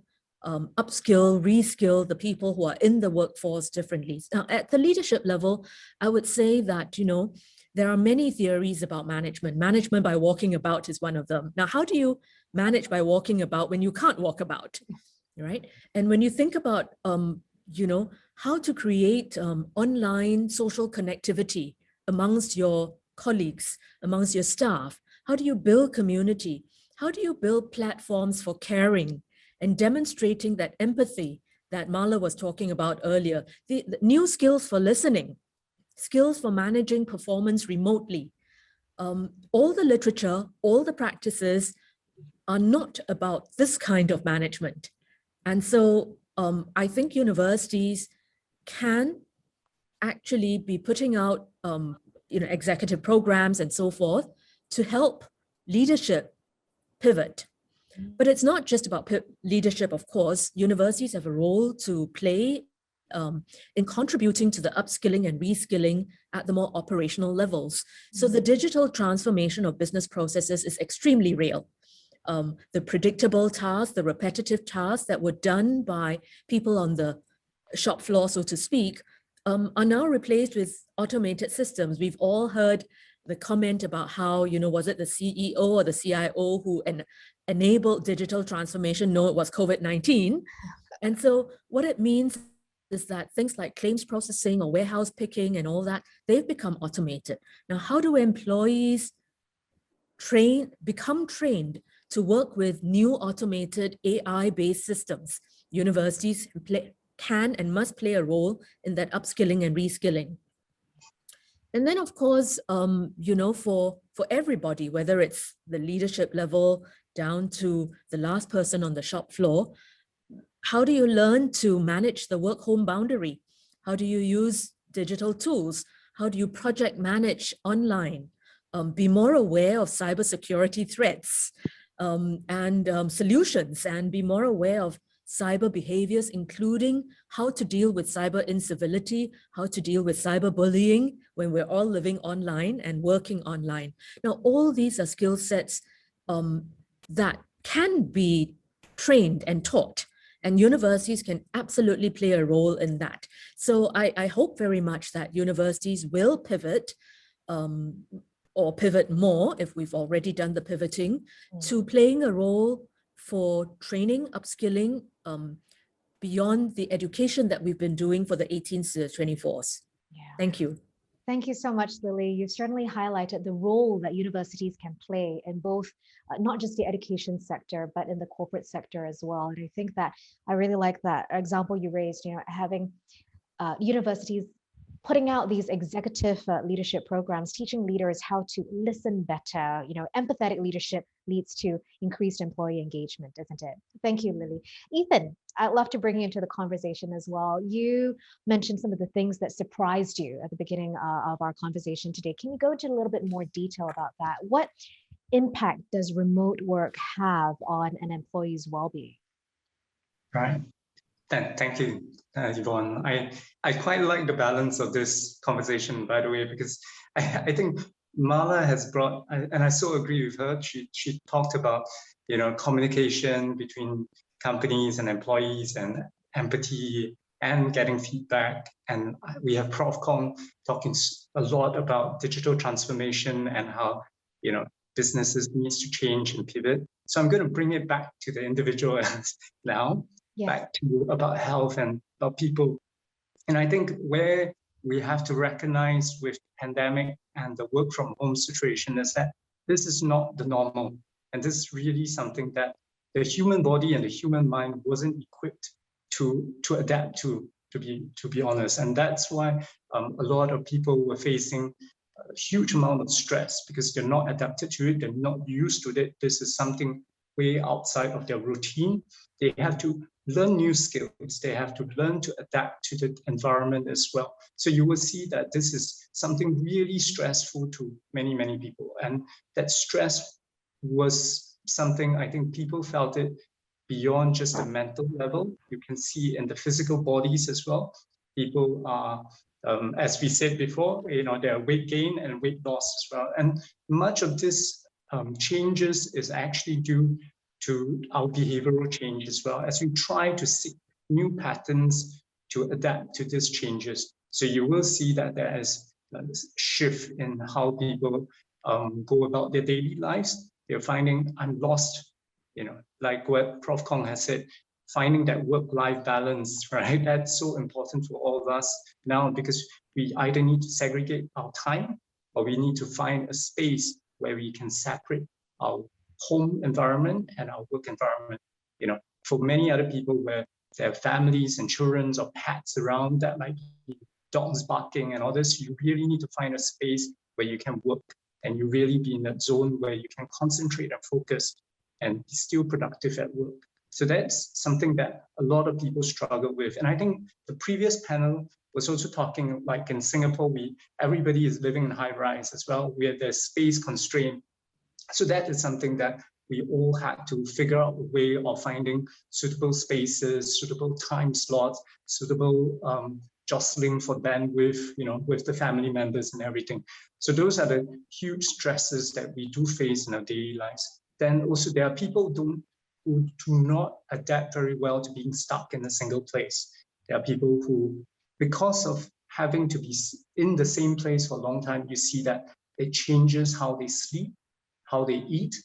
upskill, reskill the people who are in the workforce differently? Now, at the leadership level, I would say that, there are many theories about management. Management by walking about is one of them. Now, how do you manage by walking about when you can't walk about, right? And when you think about, how to create online social connectivity amongst your colleagues, amongst your staff, how do you build community? How do you build platforms for caring and demonstrating that empathy that Marla was talking about earlier, the new skills for listening, skills for managing performance remotely. All the literature, all the practices are not about this kind of management. And so I think universities can actually be putting out executive programs and so forth to help leadership pivot. But it's not just about leadership, of course. Universities have a role to play in contributing to the upskilling and reskilling at the more operational levels. So the digital transformation of business processes is extremely real. The predictable tasks, the repetitive tasks that were done by people on the shop floor, so to speak, are now replaced with automated systems. We've all heard the comment about how, was it the CEO or the CIO who enabled digital transformation? No, it was COVID-19. And so what it means is that things like claims processing or warehouse picking and all that, they've become automated. Now, how do employees become trained to work with new automated AI-based systems? Universities can and must play a role in that upskilling and reskilling. And then, of course, for everybody, whether it's the leadership level down to the last person on the shop floor, how do you learn to manage the work-home boundary? How do you use digital tools? How do you project manage online? Be more aware of cybersecurity threats and solutions, and be more aware of cyber behaviors, including how to deal with cyber incivility, how to deal with cyberbullying when we're all living online and working online. Now, all these are skill sets that can be trained and taught, and universities can absolutely play a role in that. So I hope very much that universities will pivot or pivot more, if we've already done the pivoting, to playing a role for training, upskilling beyond the education that we've been doing for the 18s to the 24s. Yeah. Thank you. Thank you so much, Lily. You've certainly highlighted the role that universities can play in both, not just the education sector, but in the corporate sector as well. And I think that I really like that example you raised, having universities putting out these executive leadership programs, teaching leaders how to listen better. Empathetic leadership leads to increased employee engagement, isn't it? Thank you, Lily. Ethan, I'd love to bring you into the conversation as well. You mentioned some of the things that surprised you at the beginning of our conversation today. Can you go into a little bit more detail about that? What impact does remote work have on an employee's well-being? Right. Thank you, Yvonne. I quite like the balance of this conversation, by the way, because I think Marla has brought, and I so agree with her, she talked about, communication between companies and employees and empathy and getting feedback. And we have Prof Kong talking a lot about digital transformation and how, you know, businesses needs to change and pivot. So I'm going to bring it back to the individual now, back to about health and about people. And I think where we have to recognize with pandemic and the work from home situation is that this is not the normal. And this is really something that the human body and the human mind wasn't equipped to adapt to be honest. And that's why a lot of people were facing a huge amount of stress because they're not adapted to it, they're not used to it. This is something way outside of their routine. They have to learn new skills. They have to learn to adapt to the environment as well. So you will see that this is something really stressful to many, many people. And that stress was something I think people felt it beyond just the mental level. You can see in the physical bodies as well. People are, as we said before, you know, there are weight gain and weight loss as well. And much of this changes is actually due to our behavioral change as well, as we try to seek new patterns to adapt to these changes. So you will see that there is a shift in how people go about their daily lives. They're finding, I'm lost, you know, like what Prof Kong has said, finding that work-life balance, right? That's so important for all of us now, because we either need to segregate our time or we need to find a space where we can separate our home environment and our work environment. You know, for many other people where there are families and children or pets around that might be dogs barking and all this, you really need to find a space where you can work and you really be in that zone where you can concentrate and focus and be still productive at work. So that's something that a lot of people struggle with. And I think the previous panel was also talking, like in Singapore, everybody is living in high rise as well, where there's space constraint. So that is something that we all had to figure out a way of finding suitable spaces, suitable time slots, suitable jostling for bandwidth, you know, with the family members and everything. So those are the huge stresses that we do face in our daily lives. Then also there are people who do not adapt very well to being stuck in a single place. There are people who, because of having to be in the same place for a long time, you see that it changes how they sleep, how they eat,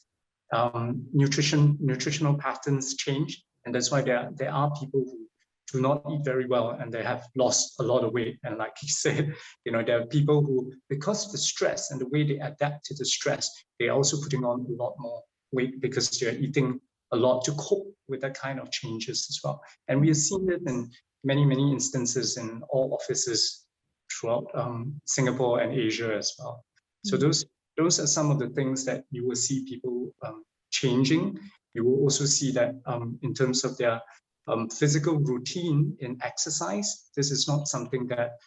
nutritional patterns change. And that's why there are people who do not eat very well and they have lost a lot of weight. And like you said, you know, there are people who, because of the stress and the way they adapt to the stress, they're also putting on a lot more weight because they're eating a lot to cope with that kind of changes as well. And we have seen it in many, many instances in all offices throughout Singapore and Asia as well. So those are some of the things that you will see people changing. You will also see that in terms of their physical routine in exercise, this is not something that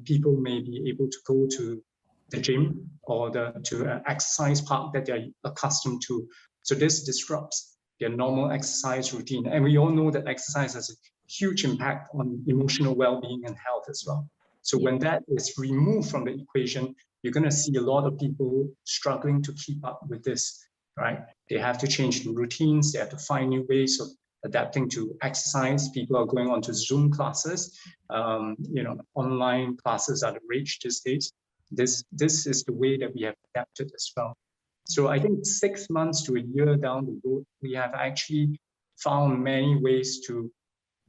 people may be able to go to the gym or to an exercise park that they're accustomed to. So this disrupts their normal exercise routine. And we all know that exercise has a huge impact on emotional well-being and health as well. So when that is removed from the equation, you're going to see a lot of people struggling to keep up with this, right? They have to change the routines. They have to find new ways of adapting to exercise. People are going on to Zoom classes. You know, online classes are the rage these days. This is the way that we have adapted as well. So I think 6 months to a year down the road, we have actually found many ways to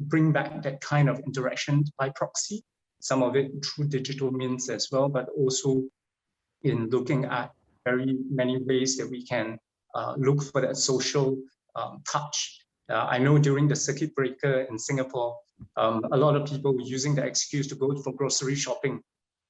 bring back that kind of interaction by proxy, some of it through digital means as well, but also in looking at very many ways that we can look for that social touch. I know during the circuit breaker in Singapore, a lot of people were using the excuse to go for grocery shopping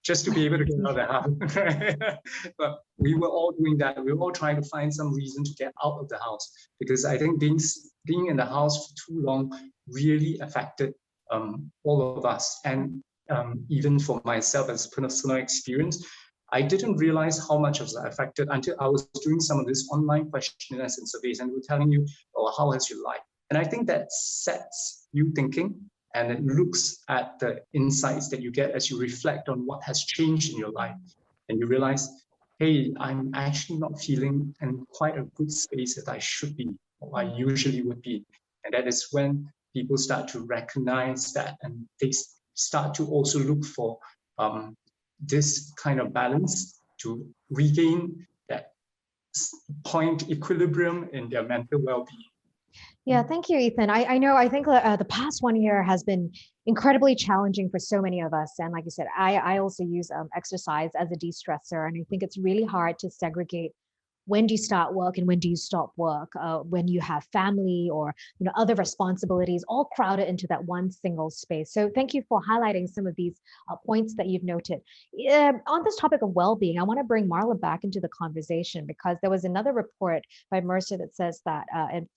just to be able to get out of the house. But we were all doing that. We were all trying to find some reason to get out of the house, because I think being in the house for too long really affected all of us. And even for myself as a personal experience, I didn't realize how much of that affected until I was doing some of this online questionnaires and surveys, and we're telling you, oh, how has your life? And I think that sets you thinking, and it looks at the insights that you get as you reflect on what has changed in your life. And you realize, hey, I'm actually not feeling in quite a good space that I should be, or I usually would be. And that is when people start to recognize that, and they start to also look for this kind of balance to regain that point equilibrium in their mental well-being. Yeah, thank you, Ethan. I think the past 1 year has been incredibly challenging for so many of us. And like you said, I also use exercise as a de-stressor. And I think it's really hard to segregate when do you start work and when do you stop work, when you have family or other responsibilities all crowded into that one single space. So thank you for highlighting some of these points that you've noted. On this topic of well-being, I want to bring Marla back into the conversation, because there was another report by Mercer that says that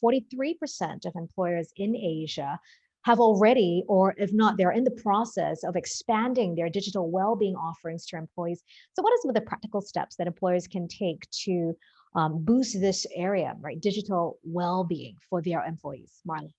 43% of employers in Asia have already, or if not, they're in the process of expanding their digital well-being offerings to employees. So what are some of the practical steps that employers can take to boost this area, right? Digital well-being for their employees. Marla.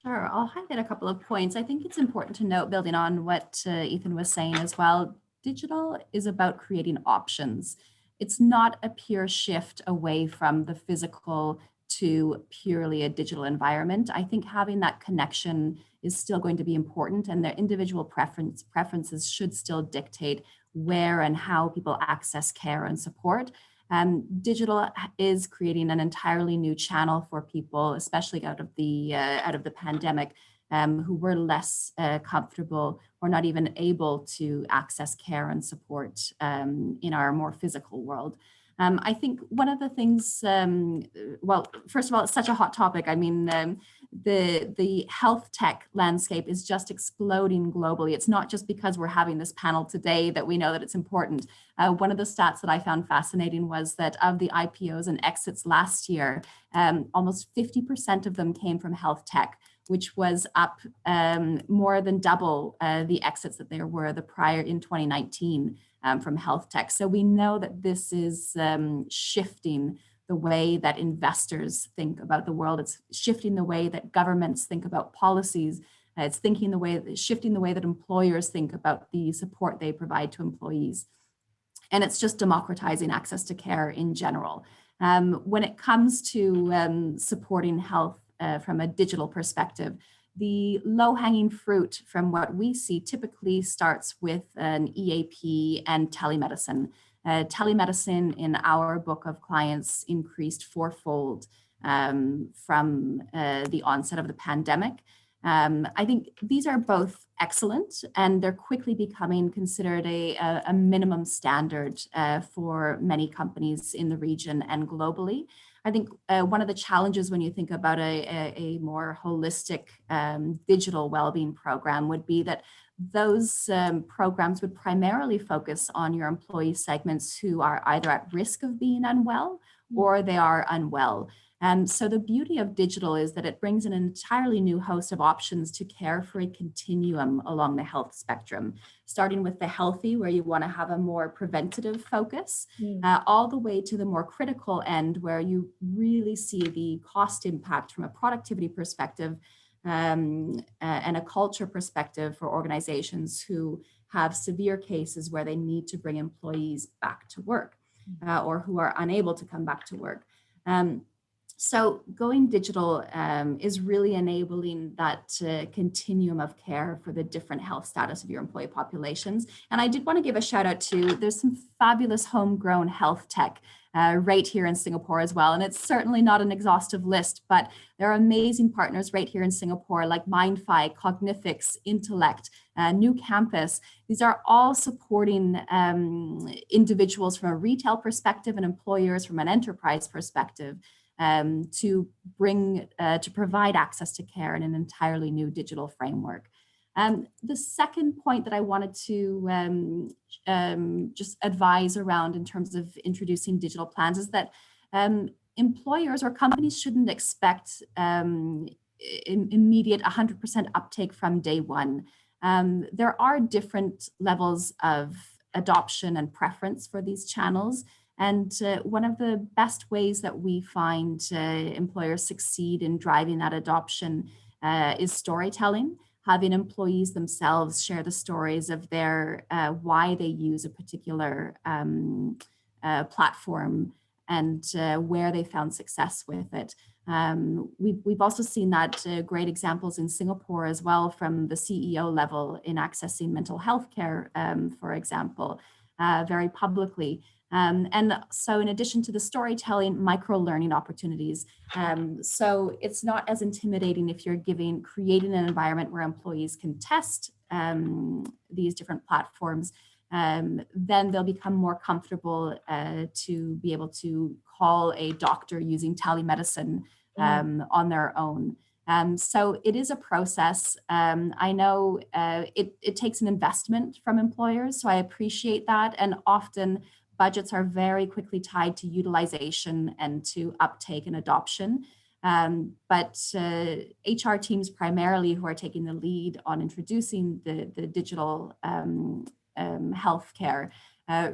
Sure, I'll highlight a couple of points. I think it's important to note, building on what Ethan was saying as well, digital is about creating options. It's not a pure shift away from the physical to purely a digital environment. I think having that connection is still going to be important, and their individual preferences should still dictate where and how people access care and support. Digital is creating an entirely new channel for people, especially out of the pandemic, who were less comfortable or not even able to access care and support in our more physical world. I think one of the things, well, first of all, it's such a hot topic. I mean, the health tech landscape is just exploding globally. It's not just because we're having this panel today that we know that it's important. One of the stats that I found fascinating was that of the IPOs and exits last year, almost 50% of them came from health tech, which was up more than double the exits that there were the prior in 2019 from health tech. So we know that this is shifting the way that investors think about the world. It's shifting the way that governments think about policies. It's shifting the way that employers think about the support they provide to employees. And it's just democratizing access to care in general. When it comes to supporting health from a digital perspective, the low-hanging fruit from what we see typically starts with an EAP and telemedicine. Telemedicine in our book of clients increased fourfold from the onset of the pandemic. I think these are both excellent, and they're quickly becoming considered a minimum standard for many companies in the region and globally. I think one of the challenges when you think about a more holistic digital well-being program would be that those programs would primarily focus on your employee segments who are either at risk of being unwell or they are unwell. So the beauty of digital is that it brings an entirely new host of options to care for a continuum along the health spectrum, starting with the healthy, where you want to have a more preventative focus, all the way to the more critical end, where you really see the cost impact from a productivity perspective and a culture perspective for organizations who have severe cases where they need to bring employees back to work or who are unable to come back to work. So going digital is really enabling that continuum of care for the different health status of your employee populations. And I did want to give a shout out to, there's some fabulous homegrown health tech right here in Singapore as well. And it's certainly not an exhaustive list, but there are amazing partners right here in Singapore like MindFi, Cognifix, Intellect, New Campus. These are all supporting individuals from a retail perspective and employers from an enterprise perspective. To provide access to care in an entirely new digital framework. The second point that I wanted to just advise around in terms of introducing digital plans is that employers or companies shouldn't expect immediate 100% uptake from day one. There are different levels of adoption and preference for these channels. And one of the best ways that we find employers succeed in driving that adoption is storytelling, having employees themselves share the stories of their why they use a particular platform and where they found success with it. We've also seen that great examples in Singapore as well, from the CEO level in accessing mental health care, for example, very publicly. And so in addition to the storytelling, micro-learning opportunities. So it's not as intimidating if you're creating an environment where employees can test these different platforms. Then they'll become more comfortable to be able to call a doctor using telemedicine on their own. So it is a process. I know it takes an investment from employers, so I appreciate that. And often budgets are very quickly tied to utilization and to uptake and adoption. But HR teams primarily, who are taking the lead on introducing the digital healthcare,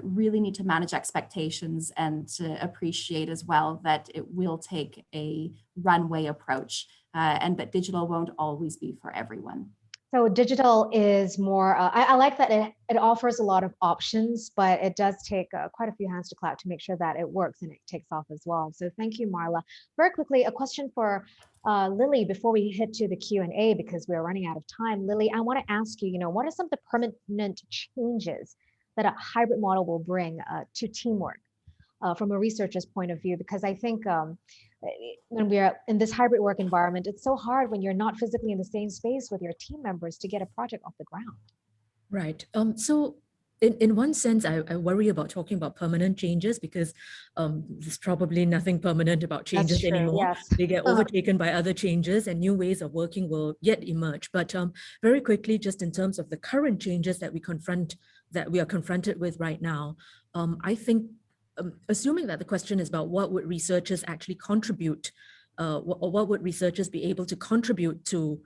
really need to manage expectations and appreciate as well that it will take a runway approach and that digital won't always be for everyone. So digital is more, I like that it offers a lot of options, but it does take quite a few hands to clap to make sure that it works and it takes off as well. So thank you, Marla. Very quickly, a question for Lily before we hit to the Q&A, because we're running out of time. Lily, I want to ask you, what are some of the permanent changes that a hybrid model will bring to teamwork from a researcher's point of view? Because I think when we are in this hybrid work environment, it's so hard when you're not physically in the same space with your team members to get a project off the ground. Right. So in one sense, I worry about talking about permanent changes because there's probably nothing permanent about changes anymore. Yes. They get overtaken by other changes and new ways of working will yet emerge. But very quickly, just in terms of the current changes that we are confronted with right now, I think assuming that the question is about what would researchers actually contribute, or what would researchers be able to contribute to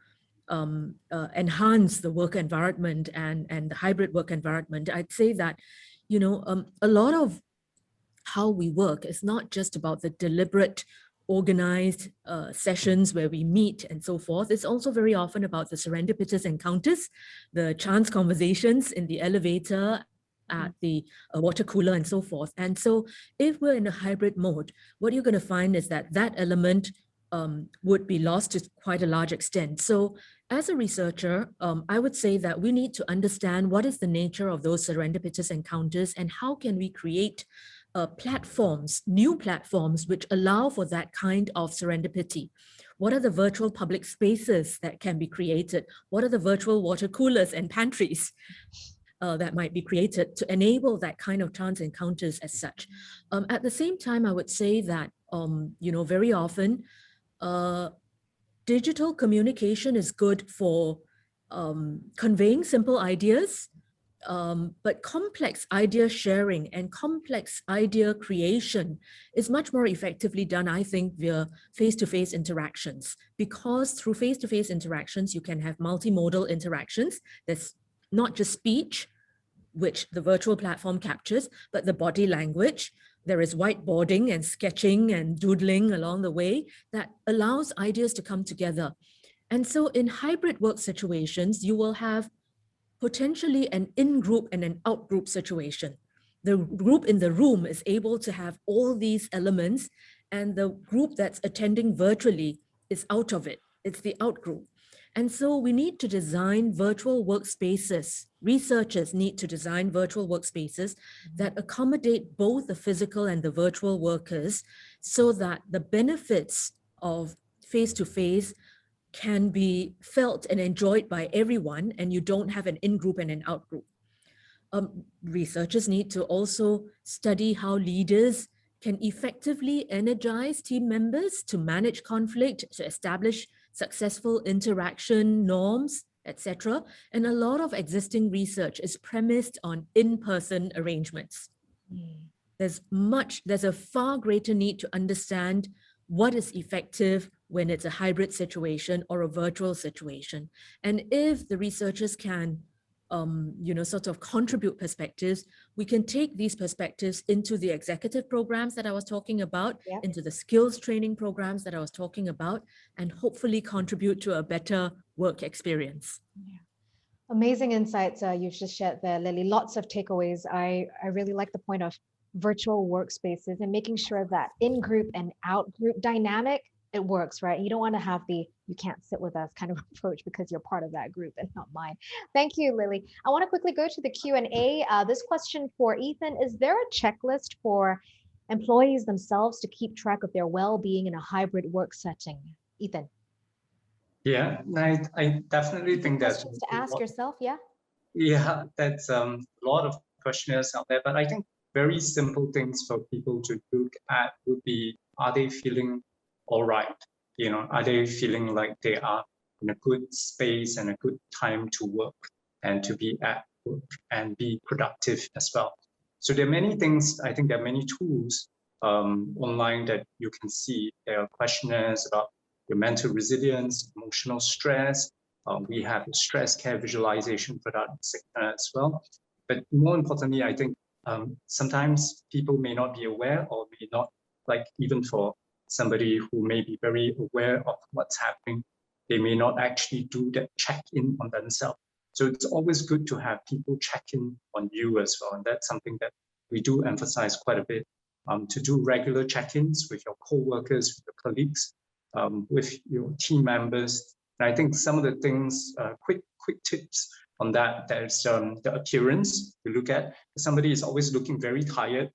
enhance the work environment and the hybrid work environment, I'd say that, a lot of how we work is not just about the deliberate, organized sessions where we meet and so forth. It's also very often about the serendipitous encounters, the chance conversations in the elevator, at the water cooler and so forth. And so if we're in a hybrid mode, what you're going to find is that element would be lost to quite a large extent. So as a researcher, I would say that we need to understand what is the nature of those serendipitous encounters and how can we create platforms, new platforms, which allow for that kind of serendipity. What are the virtual public spaces that can be created? What are the virtual water coolers and pantries that might be created to enable that kind of chance encounters as such? At the same time, I would say that, very often, digital communication is good for conveying simple ideas, but complex idea sharing and complex idea creation is much more effectively done, I think, via face-to-face interactions. Because through face-to-face interactions, you can have multimodal interactions. There's not just speech, which the virtual platform captures, but the body language. There is whiteboarding and sketching and doodling along the way that allows ideas to come together. And so in hybrid work situations, you will have potentially an in-group and an out-group situation. The group in the room is able to have all these elements, and the group that's attending virtually is out of it. It's the out-group. And so we need to design virtual workspaces. Researchers need to design virtual workspaces that accommodate both the physical and the virtual workers so that the benefits of face-to-face can be felt and enjoyed by everyone, and you don't have an in-group and an out-group. Researchers need to also study how leaders can effectively energize team members to manage conflict, to establish successful interaction norms, etc. And a lot of existing research is premised on in-person arrangements. There's a far greater need to understand what is effective when it's a hybrid situation or a virtual situation. And if the researchers can sort of contribute perspectives, we can take these perspectives into the executive programs that I was talking about, into the skills training programs that I was talking about, and hopefully contribute to a better work experience. Yeah. Amazing insights you've just shared there, Lily. Lots of takeaways. I really like the point of virtual workspaces and making sure that in-group and out-group dynamic, it works, right? You don't want to have the you can't sit with us kind of approach because you're part of that group and not mine. Thank you, Lily. I want to quickly go to the Q&A. This question for Ethan, is there a checklist for employees themselves to keep track of their well-being in a hybrid work setting? Ethan. Yeah, I definitely think that's questions to ask yourself, yeah? Yeah, that's a lot of questionnaires out there, but I think very simple things for people to look at would be, are they feeling all right? You know, are they feeling like they are in a good space and a good time to work and to be at work and be productive as well? So there are many things, I think there are many tools online that you can see. There are questionnaires about your mental resilience, emotional stress. We have a stress care visualization product as well. But more importantly, I think sometimes people may not be aware, or may not, like even for somebody who may be very aware of what's happening, they may not actually do that check-in on themselves. So it's always good to have people check in on you as well. And that's something that we do emphasize quite a bit, to do regular check-ins with your co-workers, with your colleagues, with your team members. And I think some of the things, quick tips on that, there's the appearance you look at. Somebody is always looking very tired,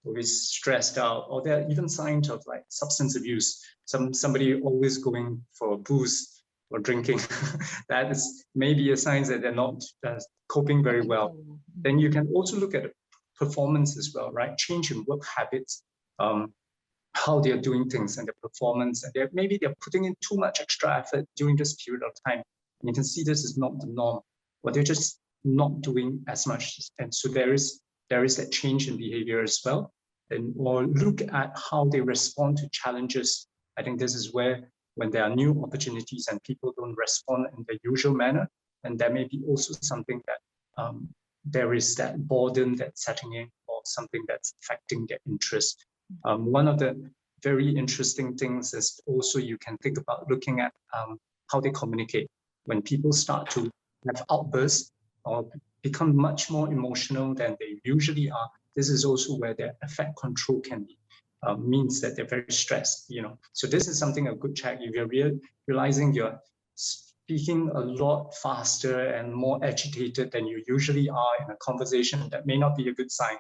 always stressed out, or there are even signs of like substance abuse. Somebody always going for booze or drinking. That is maybe a sign that they're not coping very well. Then you can also look at performance as well, right? Change in work habits. How they're doing things and their performance, and maybe they're putting in too much extra effort during this period of time. And you can see this is not the norm, but they're just not doing as much. And so there is that change in behavior as well. And or look at how they respond to challenges. I think this is where, when there are new opportunities and people don't respond in the usual manner, and there may be also something that there is that boredom that's setting in, or something that's affecting their interest. One of the very interesting things is also you can think about looking at how they communicate. When people start to have outbursts or become much more emotional than they usually are, this is also where their affect control can be, means that they're very stressed, you know. So this is something a good check. If you're realizing you're speaking a lot faster and more agitated than you usually are in a conversation, that may not be a good sign.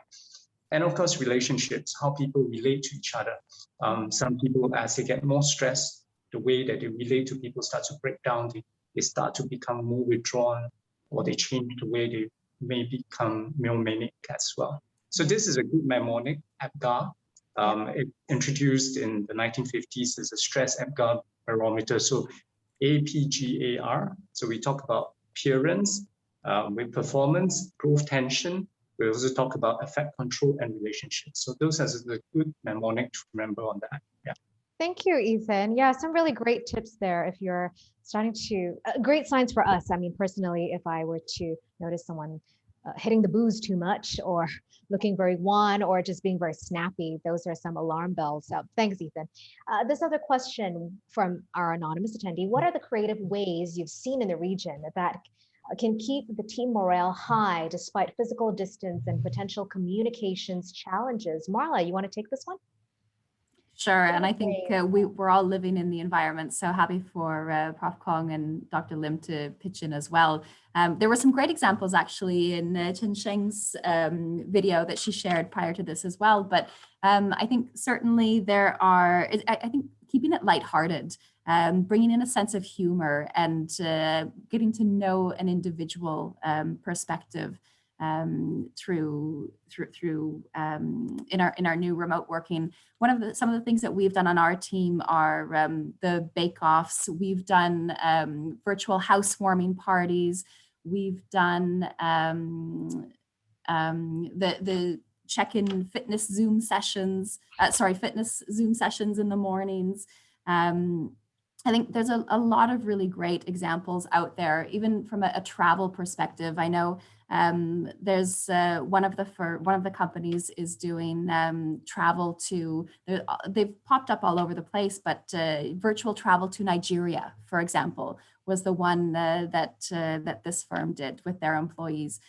And of course, relationships, how people relate to each other. Some people, as they get more stressed, the way that they relate to people starts to break down. They start to become more withdrawn, or they change the way they may become more manic as well. So this is a good mnemonic, APGAR. It introduced in the 1950s as a stress APGAR barometer. So APGAR. So we talk about appearance, with performance, growth tension. We also talk about affect control and relationships. So those are the good mnemonic to remember on that. Yeah. Thank you, Ethan. Yeah, some really great tips there. If you're starting to, great signs for us. I mean, personally, if I were to notice someone hitting the booze too much, or looking very wan, or just being very snappy, those are some alarm bells. So thanks, Ethan. This other question from our anonymous attendee: what are the creative ways you've seen in the region that can keep the team morale high despite physical distance and potential communications challenges? Marla, you want to take this one? Sure, and I think we're all living in the environment, so happy for Prof. Kong and Dr. Lim to pitch in as well. There were some great examples actually in Chen Sheng's video that she shared prior to this as well, but I think certainly there are, I think keeping it lighthearted, bringing in a sense of humor, and getting to know an individual perspective through in our new remote working. Some of the things that we've done on our team are the bake-offs. We've done virtual housewarming parties. We've done the check-in fitness Zoom sessions. Fitness Zoom sessions in the mornings. I think there's a lot of really great examples out there, even from a travel perspective. I know there's one of the companies is doing travel to, they've popped up all over the place, but virtual travel to Nigeria, for example, was the one that this firm did with their employees.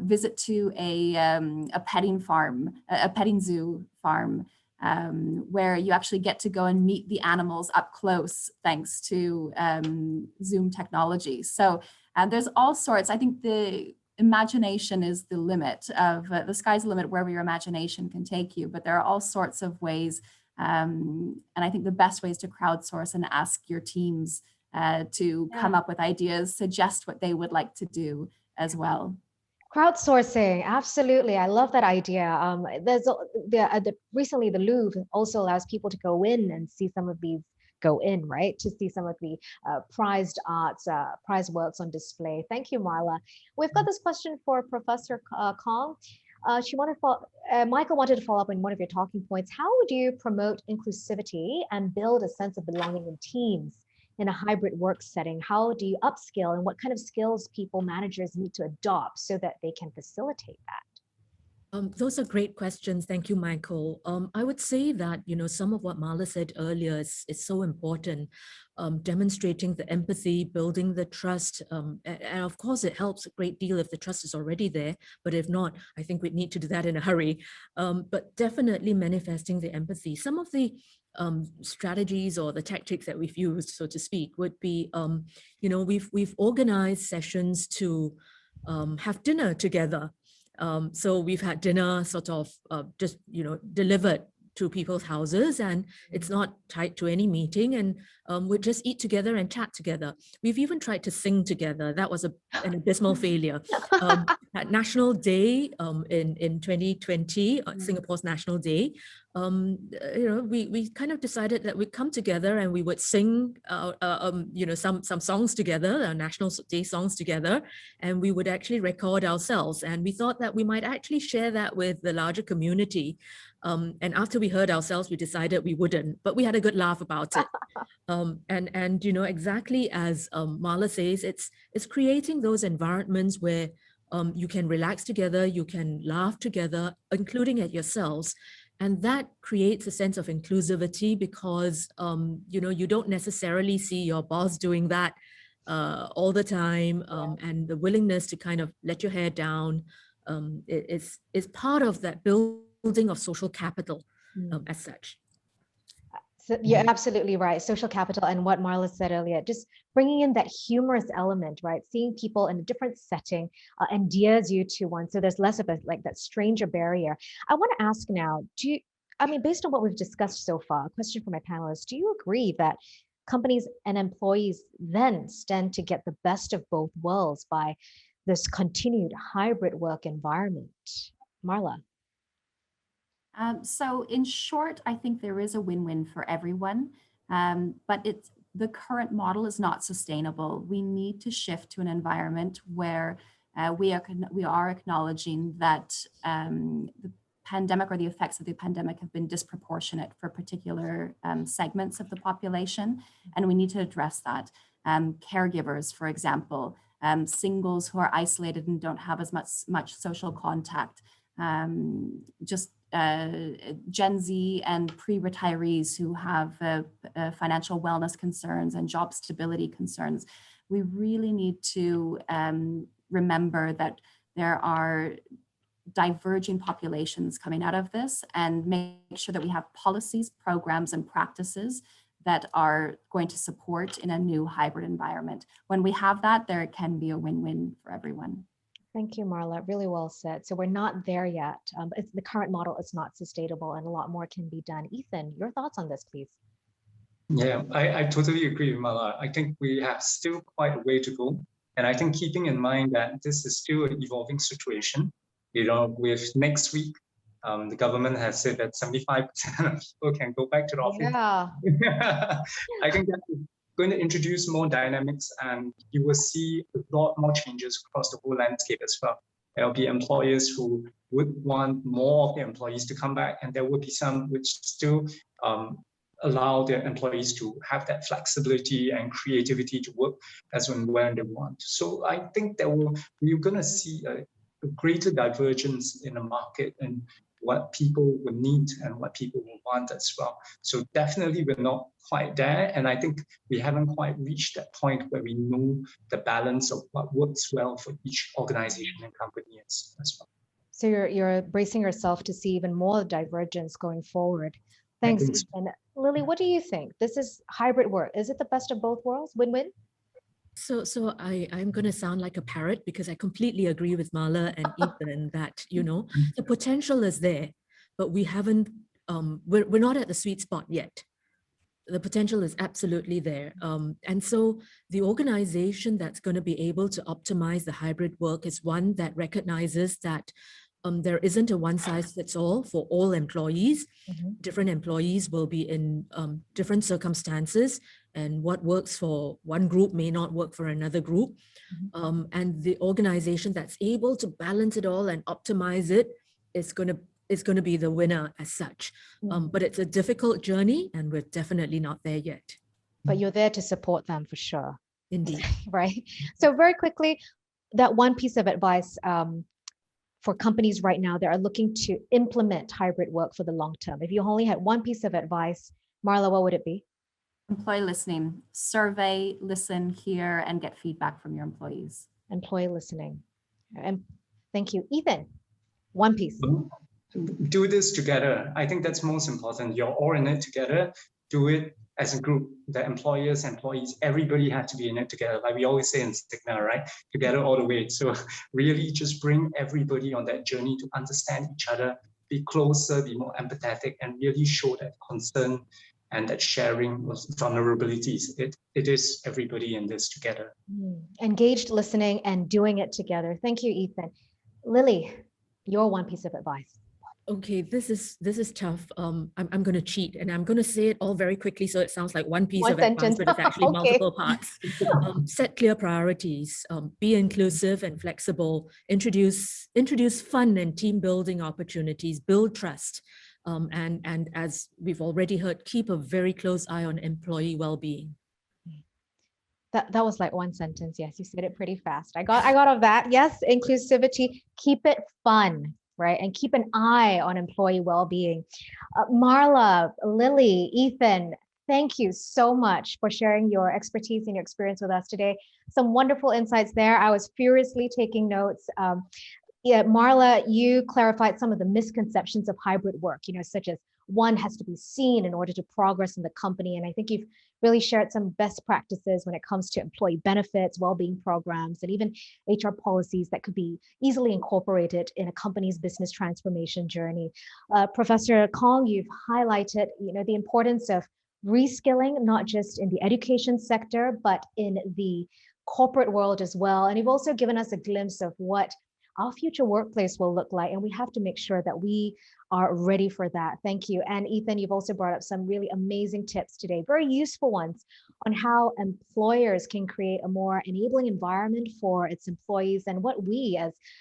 visit to a petting farm, a petting zoo farm, where you actually get to go and meet the animals up close thanks to Zoom technology. So there's all sorts. I think the imagination is the limit of the sky's the limit wherever your imagination can take you, but there are all sorts of ways. And I think the best way is to crowdsource and ask your teams to come up with ideas, suggest what they would like to do as well. Crowdsourcing, absolutely. I love that idea. Recently the Louvre also allows people to go in and see some of these, right? To see some of the prized arts, prized works on display. Thank you, Marla. We've got this question for Professor Kong. Michael wanted to follow up on one of your talking points. How would you promote inclusivity and build a sense of belonging in teams in a hybrid work setting? How do you upskill, and what kind of skills people, managers need to adopt so that they can facilitate that? Those are great questions. Thank you, Michael. I would say that, some of what Marla said earlier is so important. Demonstrating the empathy, building the trust. And of course, it helps a great deal if the trust is already there. But if not, I think we'd need to do that in a hurry. But definitely manifesting the empathy. Some of the strategies or the tactics that we've used, so to speak, would be, we've organized sessions to have dinner together. So we've had dinner sort of just, delivered to people's houses, and it's not tied to any meeting, and we just eat together and chat together. We've even tried to sing together. That was an abysmal failure. At National Day in 2020, Singapore's National Day, we kind of decided that we'd come together and we would sing, some songs together, our National Day songs together, and we would actually record ourselves. And we thought that we might actually share that with the larger community. And after we heard ourselves, we decided we wouldn't, but we had a good laugh about it. And exactly as Marla says, it's creating those environments where you can relax together, you can laugh together, including at yourselves. And that creates a sense of inclusivity because, you don't necessarily see your boss doing that all the time. And the willingness to kind of let your hair down is part of that building of social capital as such. So you're absolutely right. Social capital, and what Marla said earlier, just bringing in that humorous element, right? Seeing people in a different setting endears you to one. So there's less of that stranger barrier. I want to ask now, based on what we've discussed so far, a question for my panelists, do you agree that companies and employees then stand to get the best of both worlds by this continued hybrid work environment? Marla? So in short, I think there is a win-win for everyone, but the current model is not sustainable. We need to shift to an environment where we are acknowledging that the pandemic or the effects of the pandemic have been disproportionate for particular segments of the population, and we need to address that. Caregivers, for example, singles who are isolated and don't have as much social contact, Gen Z and pre-retirees who have financial wellness concerns and job stability concerns. We really need to remember that there are diverging populations coming out of this and make sure that we have policies, programs, and practices that are going to support in a new hybrid environment. When we have that, there can be a win-win for everyone. Thank you, Marla. Really well said. So we're not there yet. The current model is not sustainable and a lot more can be done. Ethan, your thoughts on this, please? Yeah, I totally agree with Marla. I think we have still quite a way to go. And I think keeping in mind that this is still an evolving situation, with next week, the government has said that 75% of people can go back to the office. Yeah. I think that going to introduce more dynamics, and you will see a lot more changes across the whole landscape as well. There will be employers who would want more of their employees to come back, and there will be some which still allow their employees to have that flexibility and creativity to work as and when they want. So I think that we're going to see a greater divergence in the market, and what people will need and what people will want as well. So definitely we're not quite there. And I think we haven't quite reached that point where we know the balance of what works well for each organization and company as well. So you're bracing yourself to see even more divergence going forward. Thanks, Ethan. Lily, what do you think? This is hybrid work. Is it the best of both worlds? Win-win? So I'm going to sound like a parrot because I completely agree with Marla and Ethan that, you know, the potential is there, but we haven't, we're not at the sweet spot yet. The potential is absolutely there. And so the organization that's going to be able to optimize the hybrid work is one that recognizes that there isn't a one size fits all for all employees. Different employees will be in different circumstances, and what works for one group may not work for another group. And the organization that's able to balance it all and optimize it is going to be the winner as such. But it's a difficult journey and we're definitely not there yet. But you're there to support them for sure. Indeed. Right. So very quickly, that one piece of advice for companies right now that are looking to implement hybrid work for the long term. If you only had one piece of advice, Marla, what would it be? Employee listening, survey, listen, hear, and get feedback from your employees. Employee listening. And thank you. Ethan, one piece. Do this together. I think that's most important. You're all in it together. Do it as a group. The employers, employees, everybody has to be in it together. Like we always say in Sigma, right? Together all the way. So really just bring everybody on that journey to understand each other, be closer, be more empathetic, and really show that concern and that sharing of vulnerabilities. It is everybody in this together. Engaged listening and doing it together. Thank you, Ethan. Lily, your one piece of advice. Okay, this is tough. I'm going to cheat and I'm going to say it all very quickly so it sounds like one piece of advice, but it's actually multiple parts. Set clear priorities, be inclusive and flexible, introduce fun and team building opportunities, build trust, and as we've already heard, keep a very close eye on employee well-being. That was like one sentence. Yes, you said it pretty fast. I got of that. Yes, inclusivity, keep it fun. Right? And keep an eye on employee well-being. Marla, Lily, Ethan, thank you so much for sharing your expertise and your experience with us today. Some wonderful insights there. I was furiously taking notes. Marla, you clarified some of the misconceptions of hybrid work, such as one has to be seen in order to progress in the company. And I think you've really shared some best practices when it comes to employee benefits, well-being programs, and even HR policies that could be easily incorporated in a company's business transformation journey. Professor Kong, you've highlighted, the importance of reskilling, not just in the education sector, but in the corporate world as well. And you've also given us a glimpse of what our future workplace will look like. And we have to make sure that we are ready for that. Thank you. And Ethan, you've also brought up some really amazing tips today, very useful ones on how employers can create a more enabling environment for its employees and what we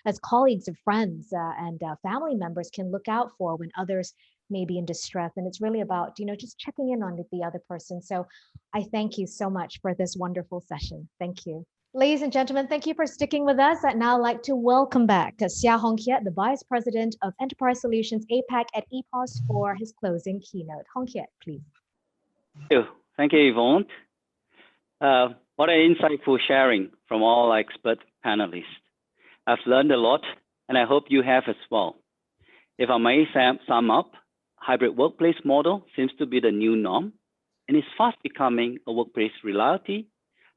as colleagues and friends and family members can look out for when others may be in distress. And it's really about, just checking in on the other person. So I thank you so much for this wonderful session. Thank you. Ladies and gentlemen, thank you for sticking with us. I'd now like to welcome back Seah Kiat, the Vice President of Enterprise Solutions APAC at EPOS, for his closing keynote. Kiat, please. Thank you, Yvonne. What an insightful sharing from all expert panelists. I've learned a lot, and I hope you have as well. If I may sum up, hybrid workplace model seems to be the new norm, and is fast becoming a workplace reality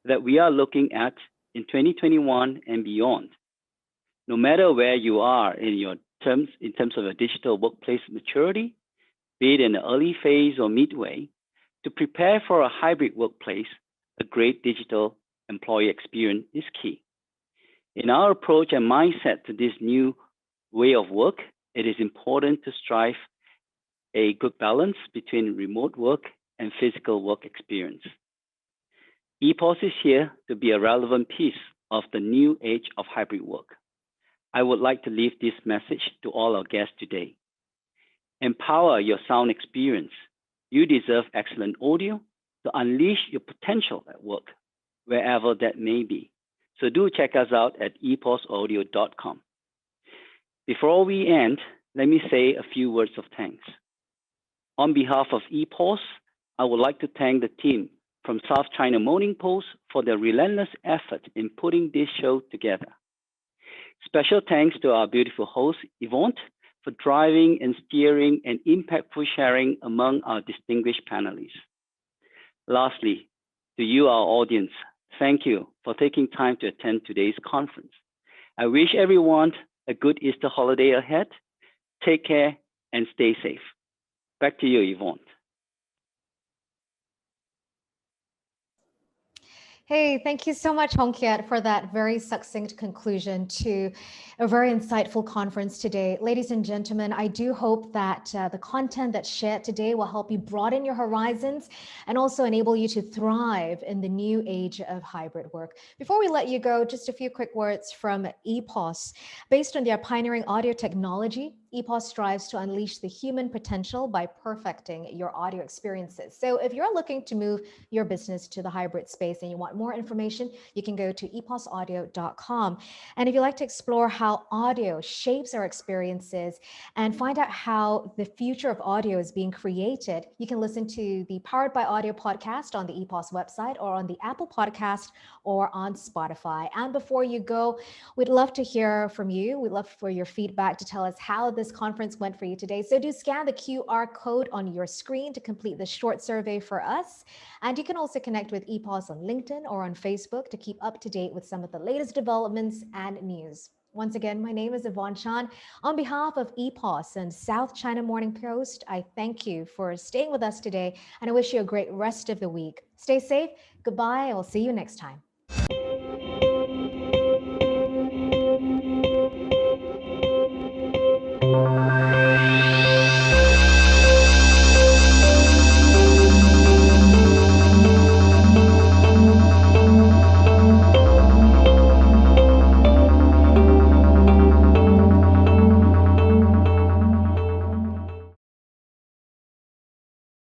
that we are looking at in 2021 and beyond. No matter where you are in terms of a digital workplace maturity, be it in the early phase or midway, to prepare for a hybrid workplace, a great digital employee experience is key. In our approach and mindset to this new way of work, it is important to strive a good balance between remote work and physical work experience. EPOS is here to be a relevant piece of the new age of hybrid work. I would like to leave this message to all our guests today. Empower your sound experience. You deserve excellent audio to unleash your potential at work, wherever that may be. So do check us out at eposaudio.com. Before we end, let me say a few words of thanks. On behalf of EPOS, I would like to thank the team from South China Morning Post for their relentless effort in putting this show together. Special thanks to our beautiful host, Yvonne, for driving and steering and impactful sharing among our distinguished panelists. Lastly, to you, our audience, thank you for taking time to attend today's conference. I wish everyone a good Easter holiday ahead. Take care and stay safe. Back to you, Yvonne. Hey, thank you so much, Hong Kiat, for that very succinct conclusion to a very insightful conference today. Ladies and gentlemen, I do hope that the content that's shared today will help you broaden your horizons and also enable you to thrive in the new age of hybrid work. Before we let you go, just a few quick words from EPOS. Based on their pioneering audio technology, EPOS strives to unleash the human potential by perfecting your audio experiences. So if you're looking to move your business to the hybrid space and you want more information, you can go to eposaudio.com. And if you'd like to explore how audio shapes our experiences and find out how the future of audio is being created, you can listen to the Powered by Audio podcast on the EPOS website or on the Apple podcast or on Spotify. And before you go, we'd love to hear from you. We'd love for your feedback to tell us how this conference went for you today. So do scan the QR code on your screen to complete the short survey for us. And you can also connect with EPOS on LinkedIn or on Facebook to keep up to date with some of the latest developments and news. Once again, my name is Yvonne Chan. On behalf of EPOS and South China Morning Post, I thank you for staying with us today, and I wish you a great rest of the week. Stay safe, goodbye, and we'll see you next time.